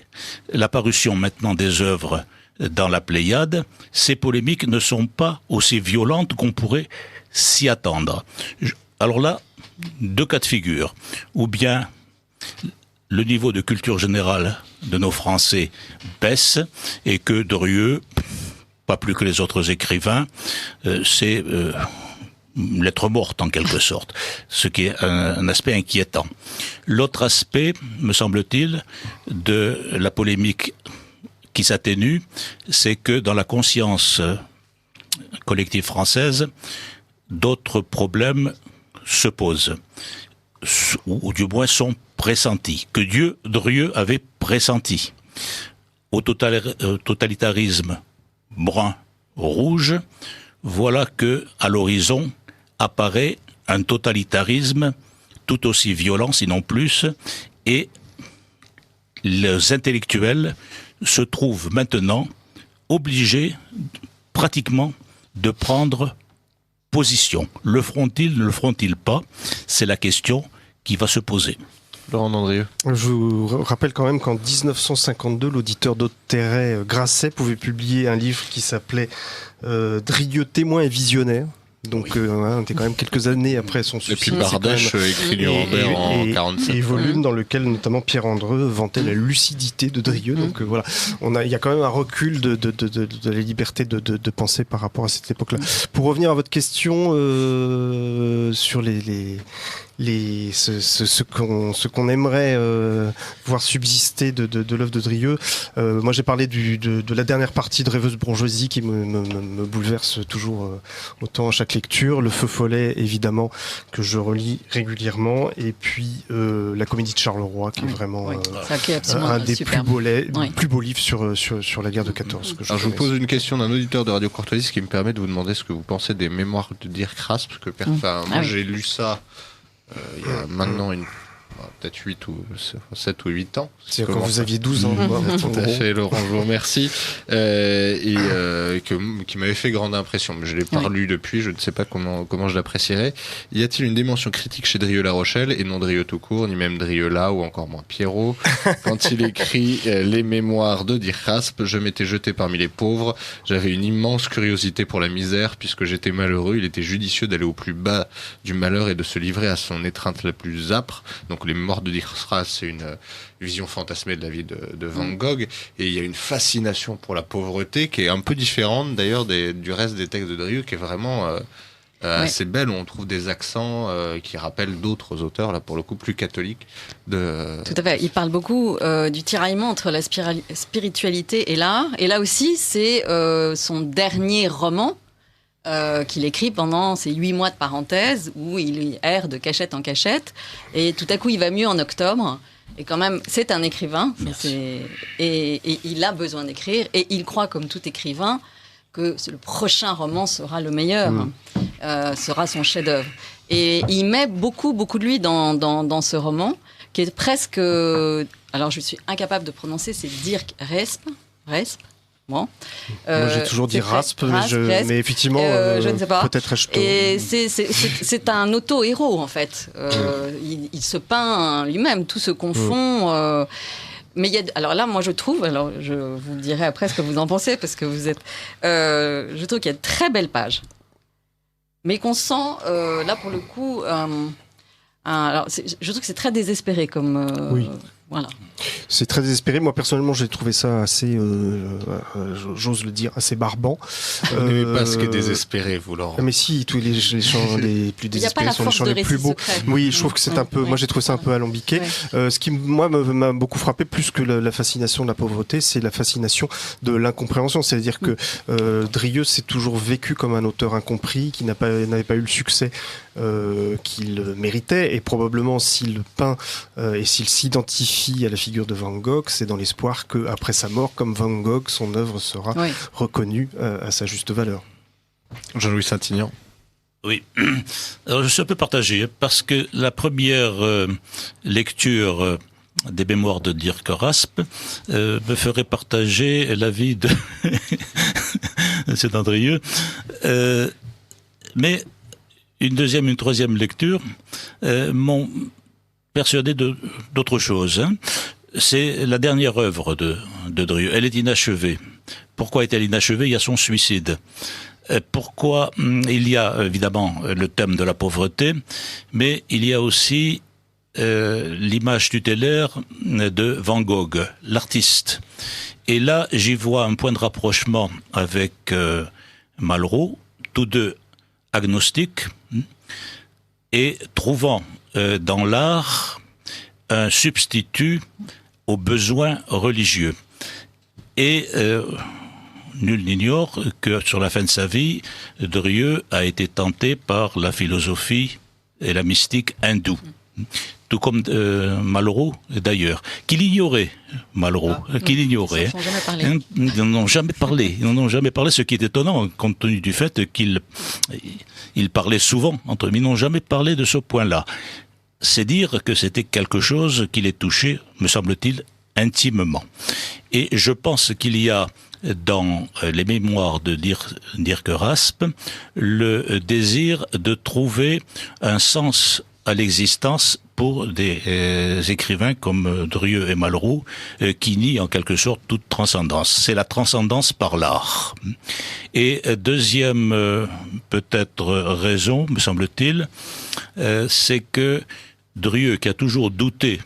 la parution maintenant des œuvres dans la Pléiade, ces polémiques ne sont pas aussi violentes qu'on pourrait s'y attendre. Alors là, deux cas de figure. Ou bien le niveau de culture générale de nos Français baisse, et que Drieux, pas plus que les autres écrivains, c'est... lettre morte en quelque sorte, ce qui est un aspect inquiétant. L'autre aspect, me semble-t-il, de la polémique qui s'atténue, c'est que dans la conscience collective française, d'autres problèmes se posent, ou du moins sont pressentis, que Drieux avait pressentis. au totalitarisme brun-rouge, voilà que à l'horizon apparaît un totalitarisme tout aussi violent, sinon plus, et les intellectuels se trouvent maintenant obligés pratiquement de prendre position. Le feront-ils, ne le feront-ils pas? C'est la question qui va se poser. Laurent Dandrieux. Je vous rappelle quand même qu'en 1952, l'auditeur d'Auterret, Grasset, pouvait publier un livre qui s'appelait Drieux, témoin et visionnaire. Donc, on était quand même quelques années après son suicide. Et puis Bardèche écrit Nuremberg en 47. Et volume dans lequel notamment Pierre Andreu vantait la lucidité de Drieux. Donc voilà, il y a quand même un recul de la liberté de penser par rapport à cette époque-là. Pour revenir à votre question sur ce qu'on aimerait voir subsister de l'œuvre de Drieux. Moi, j'ai parlé de la dernière partie de Rêveuse bourgeoisie qui me bouleverse toujours autant à chaque lecture. Le Feu follet, évidemment, que je relis régulièrement. Et puis, la comédie de Charleroi, qui est vraiment un des plus beaux livres sur la guerre de 14. Je vous pose une question d'un auditeur de Radio Courtoisie qui me permet de vous demander ce que vous pensez des mémoires de Dirk Raspe. Moi, j'ai lu ça il y a maintenant peut-être 7 ou 8 ans. C'est quand vous aviez 12 ans. Tout à fait, Laurent, je vous remercie. Qui m'avait fait grande impression. Mais je ne l'ai pas relu depuis, je ne sais pas comment je l'apprécierais. Y a-t-il une dimension critique chez Drieux-La Rochelle, et non Drieux tout court, ni même Drieux-là, ou encore moins Pierrot? Quand il écrit les mémoires de Dirk Raspe, je m'étais jeté parmi les pauvres. J'avais une immense curiosité pour la misère, puisque j'étais malheureux. Il était judicieux d'aller au plus bas du malheur et de se livrer à son étreinte la plus âpre. Donc les mémoires de Dirk Raspe, c'est une vision fantasmée de la vie de Van Gogh, et il y a une fascination pour la pauvreté qui est un peu différente d'ailleurs du reste des textes de Drieux, qui est vraiment assez belle, où on trouve des accents qui rappellent d'autres auteurs, là pour le coup plus catholiques. Tout à fait, il parle beaucoup du tiraillement entre la spiritualité et l'art, et là aussi c'est son dernier roman qu'il écrit pendant ces 8 mois de parenthèse, où il erre de cachette en cachette, et tout à coup il va mieux en octobre. Et quand même, c'est un écrivain, et il a besoin d'écrire, et il croit, comme tout écrivain, que le prochain roman sera le meilleur, sera son chef-d'œuvre. Et il met beaucoup de lui dans ce roman, qui est presque... alors, je suis incapable de prononcer, c'est Dirk Raspe. Bon. Moi, j'ai toujours dit Raspe, mais effectivement, je ne sais pas. Peut-être Et c'est un auto-héros, en fait. Il se peint lui-même, tout se confond. Mais alors là, moi, je trouve, je vous dirai après ce que vous en pensez, parce que vous êtes... je trouve qu'il y a de très belles pages. Mais qu'on sent, là, pour le coup... je trouve que c'est très désespéré comme... Voilà. C'est très désespéré. Moi, personnellement, j'ai trouvé ça assez, j'ose le dire, assez barbant. Vous n'aimez pas ce qui est désespéré, vous, Laurent? Mais si, tous les chants les plus désespérés sont les chants les plus beaux. Oui, je trouve que c'est un peu... Moi, j'ai trouvé ça un peu alambiqué. Ce qui, moi, m'a beaucoup frappé, plus que la fascination de la pauvreté, c'est la fascination de l'incompréhension. C'est-à-dire que Drieux s'est toujours vécu comme un auteur incompris, qui n'avait pas eu le succès qu'il méritait, et probablement s'il peint et s'il s'identifie à la figure de Van Gogh, c'est dans l'espoir qu'après sa mort, comme Van Gogh, son œuvre sera reconnue à sa juste valeur. Jean-Louis Saint-Aignan. Oui, alors je suis un peu partagé, parce que la première lecture des mémoires de Dirk Raspe me ferait partager l'avis de M. Dandrieux, mais une deuxième, une troisième lecture m'ont persuadé d'autre chose. C'est la dernière œuvre de Drieux. Elle est inachevée. Pourquoi est-elle inachevée? Il y a son suicide. Pourquoi? Il y a évidemment le thème de la pauvreté, mais il y a aussi l'image tutélaire de Van Gogh, l'artiste. Et là, j'y vois un point de rapprochement avec Malraux, tous deux agnostiques, et trouvant dans l'art un substitut aux besoins religieux. Et nul n'ignore que sur la fin de sa vie, Drieux a été tenté par la philosophie et la mystique hindoue. tout comme Malraux d'ailleurs, qu'il ignorait Malraux, qu'il ignorait. Ils n'en ont jamais parlé. Ils n'en ont jamais parlé, ce qui est étonnant, compte tenu du fait qu'ils parlaient souvent entre eux, mais ils n'ont jamais parlé de ce point-là. C'est dire que c'était quelque chose qui les touchait, me semble-t-il, intimement. Et je pense qu'il y a dans les mémoires de Dirk Raspe le désir de trouver un sens à l'existence pour des écrivains comme Drieu et Malraux qui nient en quelque sorte toute transcendance. C'est la transcendance par l'art. Et deuxième peut-être raison, me semble-t-il, c'est que Drieu, qui a toujours douté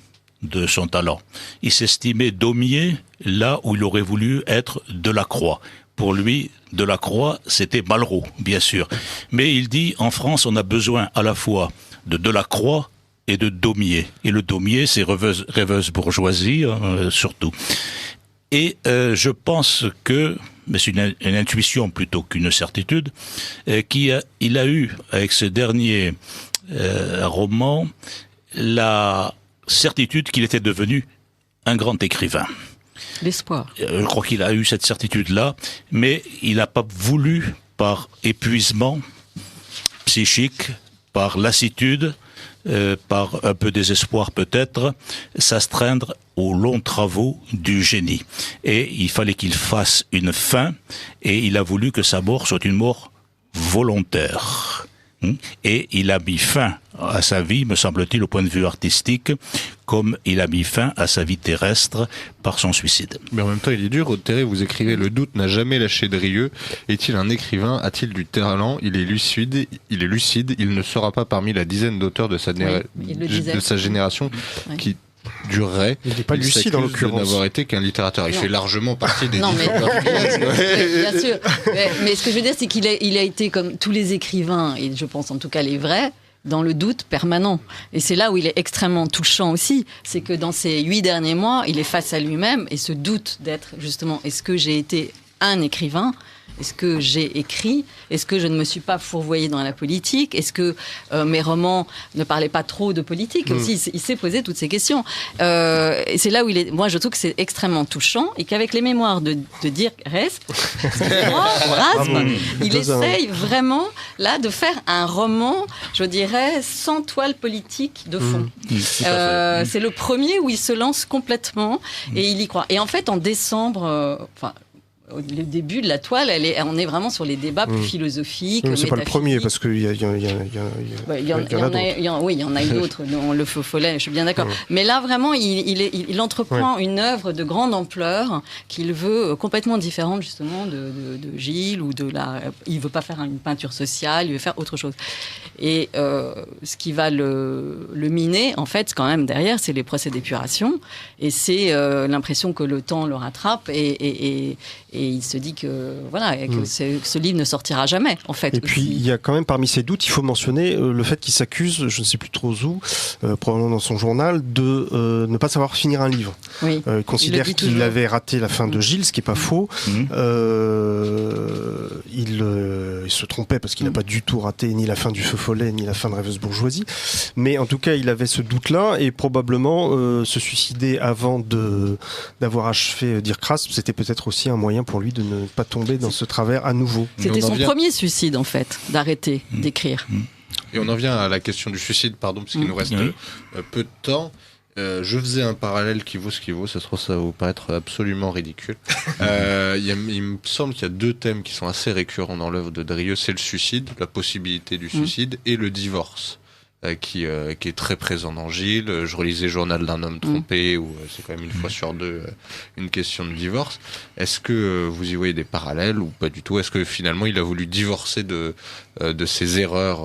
de son talent, il s'estimait Daumier là où il aurait voulu être Delacroix. Pour lui, Delacroix, c'était Malraux, bien sûr. Mais il dit, en France, on a besoin à la fois de Delacroix et de Daumier. Et le Daumier, c'est rêveuse bourgeoisie, surtout. Et je pense que, mais c'est une intuition plutôt qu'une certitude, il a eu, avec ce dernier roman, la certitude qu'il était devenu un grand écrivain. L'espoir. Je crois qu'il a eu cette certitude-là, mais il n'a pas voulu, par épuisement psychique, par lassitude, par un peu désespoir peut-être, s'astreindre aux longs travaux du génie. Et il fallait qu'il fasse une fin, et il a voulu que sa mort soit une mort volontaire. Et il a mis fin à sa vie, me semble-t-il, au point de vue artistique, comme il a mis fin à sa vie terrestre par son suicide. Mais en même temps, il est dur. Aude-Terray, vous écrivez « Le doute n'a jamais lâché Drieu. Est-il un écrivain? A-t-il du talent? Il est lucide. Il ne sera pas parmi la dizaine d'auteurs de sa génération qui durerait. Il n'est pas lucide en l'occurrence. De n'avoir été qu'un littérateur. Il fait largement partie des bien sûr. Mais ce que je veux dire, c'est qu'il a été comme tous les écrivains, et je pense en tout cas les vrais, dans le doute permanent. Et c'est là où il est extrêmement touchant aussi. C'est que dans ces 8 derniers mois, il est face à lui-même et ce doute d'être justement, est-ce que j'ai été un écrivain ? Est-ce que j'ai écrit? Est-ce que je ne me suis pas fourvoyé dans la politique? Est-ce que mes romans ne parlaient pas trop de politique aussi? Il s'est posé toutes ces questions. Et c'est là où moi, je trouve que c'est extrêmement touchant et qu'avec les mémoires de Dirk Raspe, il essaye vraiment là de faire un roman, je dirais, sans toile politique de fond. C'est le premier où il se lance complètement et il y croit. Et en fait, en décembre, le début de la toile, on est vraiment sur les débats plus philosophiques. C'est pas le premier, parce qu'il y en a eu d'autres, dans Le Feu Follet, je suis bien d'accord. Mais là, vraiment, il entreprend une œuvre de grande ampleur qu'il veut complètement différente, justement, de Gilles, ou il veut pas faire une peinture sociale, il veut faire autre chose. Et ce qui va le miner, en fait, quand même, derrière, c'est les procès d'épuration, et c'est l'impression que le temps le rattrape, et il se dit que ce livre ne sortira jamais, en fait. Et puis, il y a quand même, parmi ses doutes, il faut mentionner le fait qu'il s'accuse, je ne sais plus trop où, probablement dans son journal, de ne pas savoir finir un livre. Oui. Il considère qu'il avait raté la fin de Gilles, ce qui n'est pas faux. Il se trompait parce qu'il n'a pas du tout raté ni la fin du Feu Follet, ni la fin de Rêveuse bourgeoisie. Mais en tout cas, il avait ce doute-là, et probablement se suicider avant d'avoir achevé Dirk Raspe, c'était peut-être aussi un moyen pour lui de ne pas tomber dans ce travers à nouveau. C'était son premier suicide, en fait, d'arrêter d'écrire. Et on en vient à la question du suicide, parce qu'il nous reste peu de temps. Je faisais un parallèle qui vaut ce qui vaut, ça se trouve, ça va vous paraître absolument ridicule. Il me semble qu'il y a 2 thèmes qui sont assez récurrents dans l'œuvre de Drieu, c'est le suicide, la possibilité du suicide, et le divorce. Qui est très présent dans Gilles. Je relisais Journal d'un homme trompé, où c'est quand même 1 fois sur 2 une question de divorce. Est-ce que vous y voyez des parallèles ou pas du tout? Est-ce que finalement il a voulu divorcer de ses erreurs,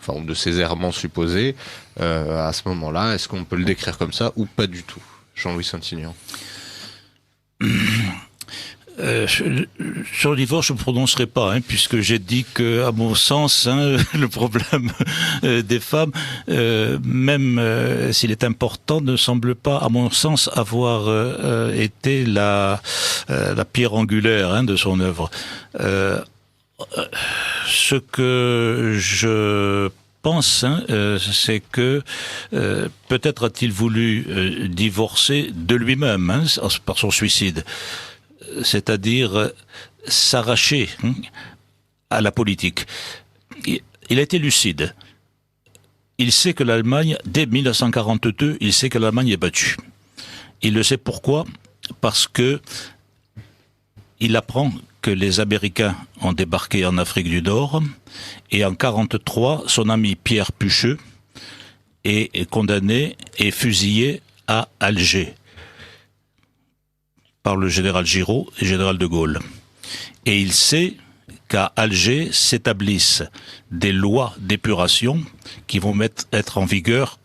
de ses errements supposés à ce moment-là? Est-ce qu'on peut le décrire comme ça ou pas du tout? Jean-Louis Saint-Ignan. Sur le divorce, je ne me prononcerai pas, puisque j'ai dit que, à mon sens, le problème des femmes, même s'il est important, ne semble pas, à mon sens, avoir été la pierre angulaire de son œuvre. Ce que je pense, c'est que peut-être a-t-il voulu divorcer de lui-même par son suicide, c'est-à-dire s'arracher à la politique. Il a été lucide. Il sait que l'Allemagne, dès 1942, il sait que l'Allemagne est battue. Il le sait pourquoi ? Parce que il apprend que les Américains ont débarqué en Afrique du Nord, et en 1943, son ami Pierre Pucheux est condamné et fusillé à Alger par le général Giraud et le général de Gaulle. Et il sait qu'à Alger s'établissent des lois d'épuration qui vont être en vigueur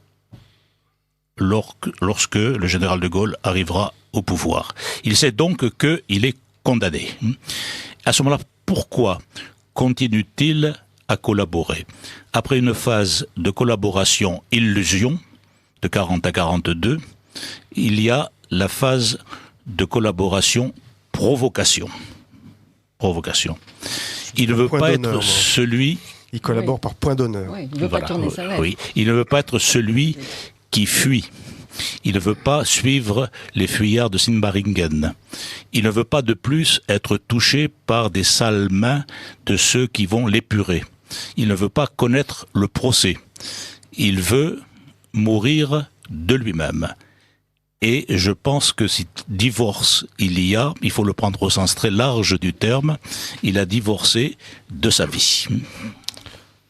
lorsque le général de Gaulle arrivera au pouvoir. Il sait donc qu'il est condamné. À ce moment-là, pourquoi continue-t-il à collaborer ? Après une phase de collaboration illusion, de 40 à 42, il y a la phase de collaboration provocation. Provocation. Il ne veut pas être celui... Il collabore par point d'honneur. Oui, il ne veut pas tourner sa veste. Oui, il ne veut pas être celui qui fuit. Il ne veut pas suivre les fuyards de Sinbaringen. Il ne veut pas de plus être touché par des sales mains de ceux qui vont l'épurer. Il ne veut pas connaître le procès. Il veut mourir de lui-même. Et je pense que si divorce il faut le prendre au sens très large du terme, il a divorcé de sa vie.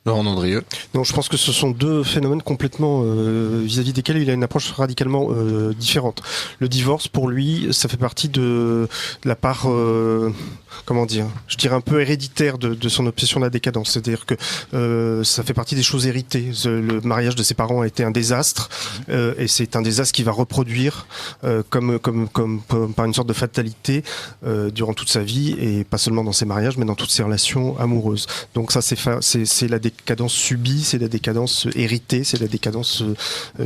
Laurent Andrieux. Non, je pense que ce sont deux phénomènes complètement vis-à-vis desquels il a une approche radicalement différente. Le divorce, pour lui, ça fait partie de la part, comment dire, je dirais un peu héréditaire de son obsession de la décadence. C'est-à-dire que ça fait partie des choses héritées. Le mariage de ses parents a été un désastre, et c'est un désastre qui va reproduire comme par une sorte de fatalité durant toute sa vie, et pas seulement dans ses mariages, mais dans toutes ses relations amoureuses. Donc ça, c'est la décadence subie, c'est la décadence héritée, c'est la décadence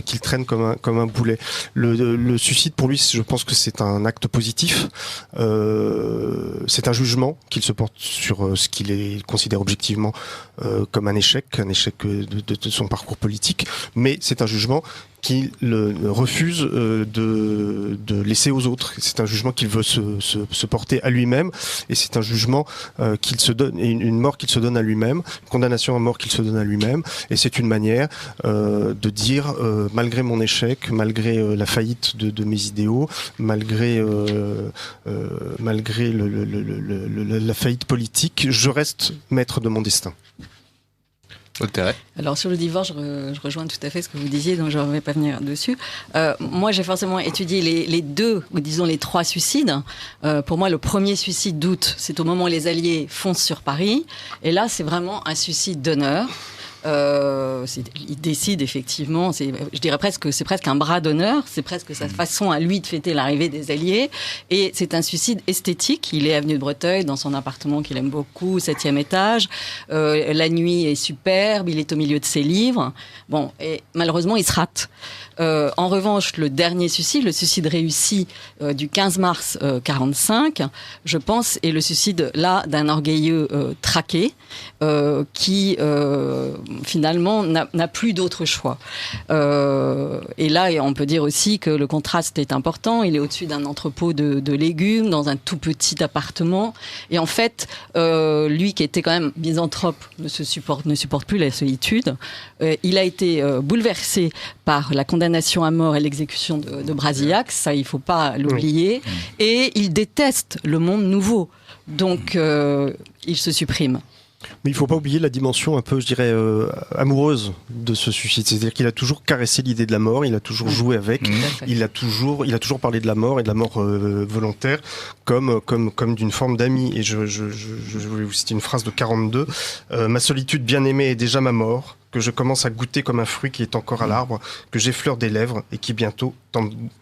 qu'il traîne comme un boulet. Le suicide, pour lui, je pense que c'est un acte positif. C'est un jugement qu'il se porte sur ce qu'il considère objectivement comme un échec de son parcours politique, mais c'est un jugement qu'il refuse de laisser aux autres. C'est un jugement qu'il veut se porter à lui-même, et c'est un jugement qu'il se donne, et une mort qu'il se donne à lui-même, une condamnation à mort qu'il se donne à lui-même, et c'est une manière de dire malgré mon échec, malgré la faillite de mes idéaux, malgré la faillite politique, je reste maître de mon destin. Alors sur le divorce, je rejoins tout à fait ce que vous disiez, donc je ne vais pas venir dessus. Moi, j'ai forcément étudié les deux, ou disons les trois suicides. Pour moi, le premier suicide d'août, c'est au moment où les Alliés foncent sur Paris. Et là, c'est vraiment un suicide d'honneur. Il décide effectivement, je dirais presque que c'est presque un bras d'honneur, c'est presque sa façon à lui de fêter l'arrivée des Alliés, et c'est un suicide esthétique. Il est avenue de Breteuil dans son appartement qu'il aime beaucoup, 7e étage, la nuit est superbe, il est au milieu de ses livres, bon, et malheureusement il se rate. En revanche, le dernier suicide, le suicide réussi du 15 mars 45, je pense, est le suicide là d'un orgueilleux traqué qui finalement n'a plus d'autre choix. Et là, on peut dire aussi que le contraste est important. Il est au-dessus d'un entrepôt de légumes dans un tout petit appartement. Et en fait, lui qui était quand même misanthrope ne supporte plus la solitude. Il a été bouleversé par la condamnation à mort et l'exécution de Brasillac, ça il ne faut pas l'oublier, et il déteste le monde nouveau, donc il se supprime. Mais il ne faut pas oublier la dimension un peu, je dirais, amoureuse de ce suicide. C'est-à-dire qu'il a toujours caressé l'idée de la mort, il a toujours joué avec, il a toujours parlé de la mort et de la mort volontaire comme d'une forme d'ami. Et je voulais vous citer une phrase de 42. Ma solitude bien-aimée est déjà ma mort, que je commence à goûter comme un fruit qui est encore à l'arbre, que j'effleure des lèvres et qui bientôt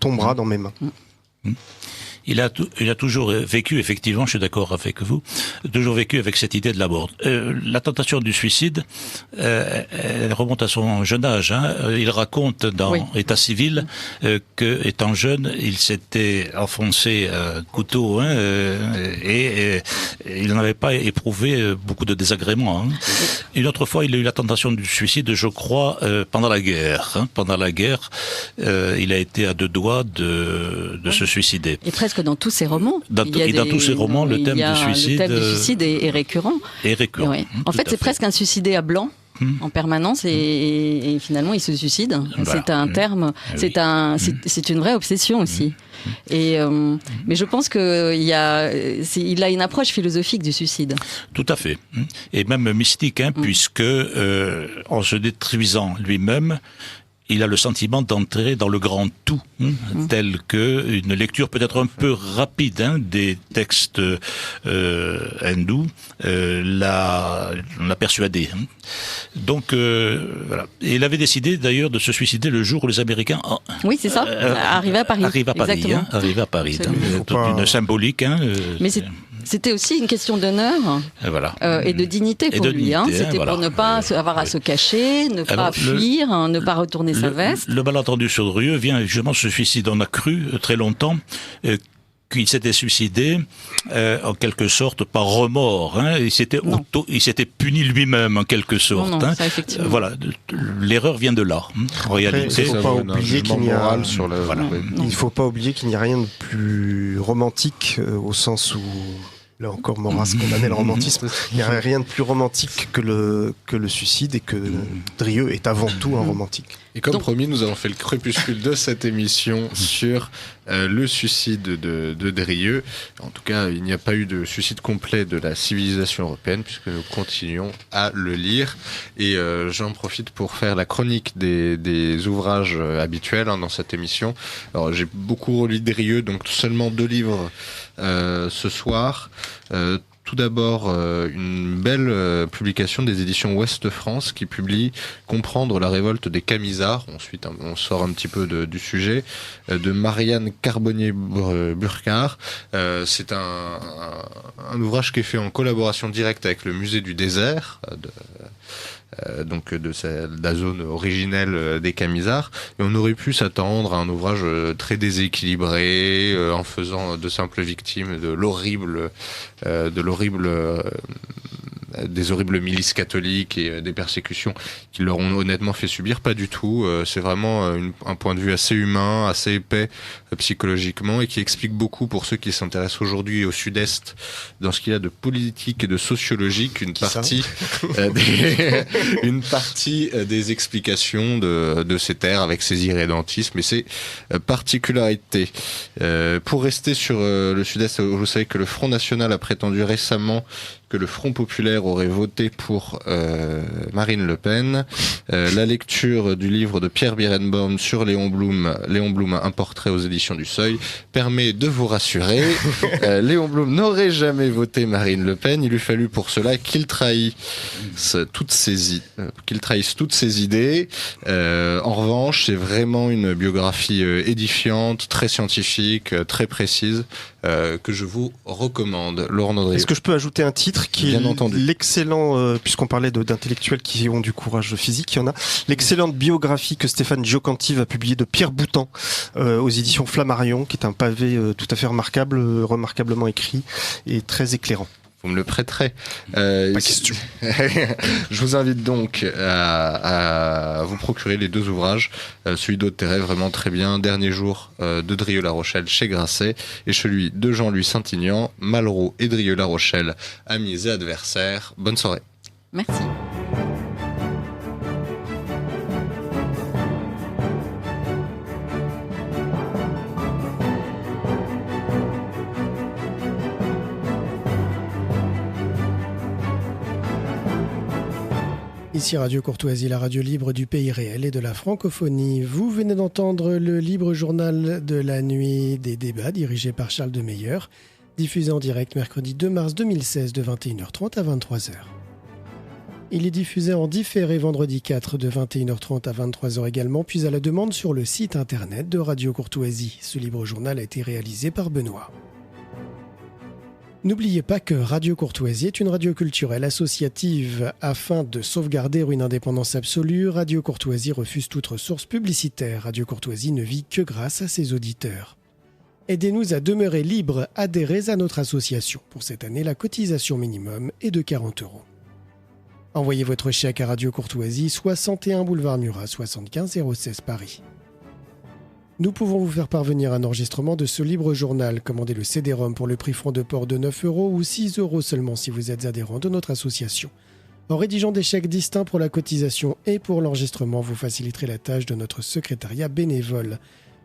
tombera dans mes mains. il a toujours vécu, effectivement, je suis d'accord avec vous, toujours vécu avec cette idée de la mort. La tentation du suicide, elle remonte à son jeune âge. Il raconte dans État civil que, étant jeune, il s'était enfoncé un couteau et il n'avait pas éprouvé beaucoup de désagréments. Une autre fois, il a eu la tentation du suicide, je crois, pendant la guerre. Pendant la guerre, il a été à 2 doigts de se suicider. Et presque dans tous ses romans. Dans tous ses romans, le thème du suicide est récurrent. En fait, c'est presque un suicidé à blanc. En permanence et finalement il se suicide. Voilà. C'est un terme, c'est une vraie obsession aussi. Et mais je pense que il a une approche philosophique du suicide. Tout à fait, et même mystique, puisque en se détruisant lui-même, il a le sentiment d'entrer dans le grand tout, tel que une lecture peut-être un peu rapide des textes hindous l'a persuadé. Donc voilà. Et il avait décidé d'ailleurs de se suicider le jour où les Américains oui, c'est ça, arrivaient à Paris. Arrivaient à Paris. Toute une symbolique. Mais c'était aussi une question d'honneur et de dignité pour lui. C'était pour ne pas avoir à se cacher, ne pas fuir, ne pas retourner sa veste. Le malentendu sur Drieux vient justement de ce suicide. On a cru très longtemps qu'il s'était suicidé en quelque sorte par remords. Il s'était puni lui-même en quelque sorte. Non, ça, effectivement. Voilà, l'erreur vient de là. En réalité, il ne faut pas oublier qu'il n'y a rien de plus romantique au sens où là encore, Maurras condamnait le romantisme. Il n'y a rien de plus romantique que le suicide et que Drieux est avant tout un romantique. Et comme promis, nous avons fait le crépuscule de cette émission sur le suicide de Drieux. En tout cas, il n'y a pas eu de suicide complet de la civilisation européenne puisque nous continuons à le lire. Et j'en profite pour faire la chronique des ouvrages habituels dans cette émission. Alors, j'ai beaucoup relu Drieux, donc seulement 2 livres ce soir. Tout d'abord, une belle publication des éditions Ouest France qui publie Comprendre la révolte des Camisards. Ensuite, on sort un petit peu du sujet, de Marianne Carbonnier-Burcard. C'est un ouvrage qui est fait en collaboration directe avec le musée du désert, donc de la zone originelle des Camisards, et on aurait pu s'attendre à un ouvrage très déséquilibré en faisant de simples victimes des horribles milices catholiques et des persécutions qui leur ont honnêtement fait subir. Pas du tout. C'est vraiment un point de vue assez humain, assez épais psychologiquement, et qui explique beaucoup pour ceux qui s'intéressent aujourd'hui au Sud-Est dans ce qu'il y a de politique et de sociologique, une partie des explications de ces terres avec ses irrédentismes et ses particularités. Pour rester sur le Sud-Est, vous savez que le Front National a prétendu récemment que le Front Populaire aurait voté pour Marine Le Pen. La lecture du livre de Pierre Birenbaum sur Léon Blum, un portrait aux éditions du Seuil, permet de vous rassurer. Léon Blum n'aurait jamais voté Marine Le Pen. Il lui fallut pour cela qu'il trahisse toutes ses idées. En revanche, c'est vraiment une biographie édifiante, très scientifique, très précise, que je vous recommande. Laurent Nodrieux. Est-ce que je peux ajouter un titre qui Bien est entendu. l'excellent, puisqu'on parlait d'intellectuels qui ont du courage physique, il y en a, l'excellente biographie que Stéphane Giocanti va publier de Pierre Boutan aux éditions Flammarion, qui est un pavé tout à fait remarquable, remarquablement écrit et très éclairant. Vous me le prêterez. Pas question. Je vous invite donc à vous procurer les 2 ouvrages. Celui d'Auterret, vraiment très bien. Dernier jour de Drieux-La Rochelle chez Grasset. Et celui de Jean-Louis Saint-Aignan, Malraux et Drieux-La Rochelle, amis et adversaires. Bonne soirée. Merci. Ici Radio Courtoisie, la radio libre du pays réel et de la francophonie. Vous venez d'entendre le libre journal de la nuit des débats dirigé par Charles de Meyer, diffusé en direct mercredi 2 mars 2016 de 21h30 à 23h. Il est diffusé en différé vendredi 4 de 21h30 à 23h également, puis à la demande sur le site internet de Radio Courtoisie. Ce libre journal a été réalisé par Benoît. N'oubliez pas que Radio Courtoisie est une radio culturelle associative. Afin de sauvegarder une indépendance absolue, Radio Courtoisie refuse toute ressource publicitaire. Radio Courtoisie ne vit que grâce à ses auditeurs. Aidez-nous à demeurer libres, adhérez à notre association. Pour cette année, la cotisation minimum est de 40 €. Envoyez votre chèque à Radio Courtoisie, 61 boulevard Murat, 75 016 Paris. Nous pouvons vous faire parvenir un enregistrement de ce libre journal. Commandez le CD-ROM pour le prix franc de port de 9 € ou 6 € seulement si vous êtes adhérent de notre association. En rédigeant des chèques distincts pour la cotisation et pour l'enregistrement, vous faciliterez la tâche de notre secrétariat bénévole.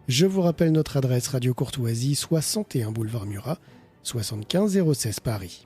Je vous rappelle notre adresse Radio Courtoisie, 61 boulevard Murat, 75 016 Paris.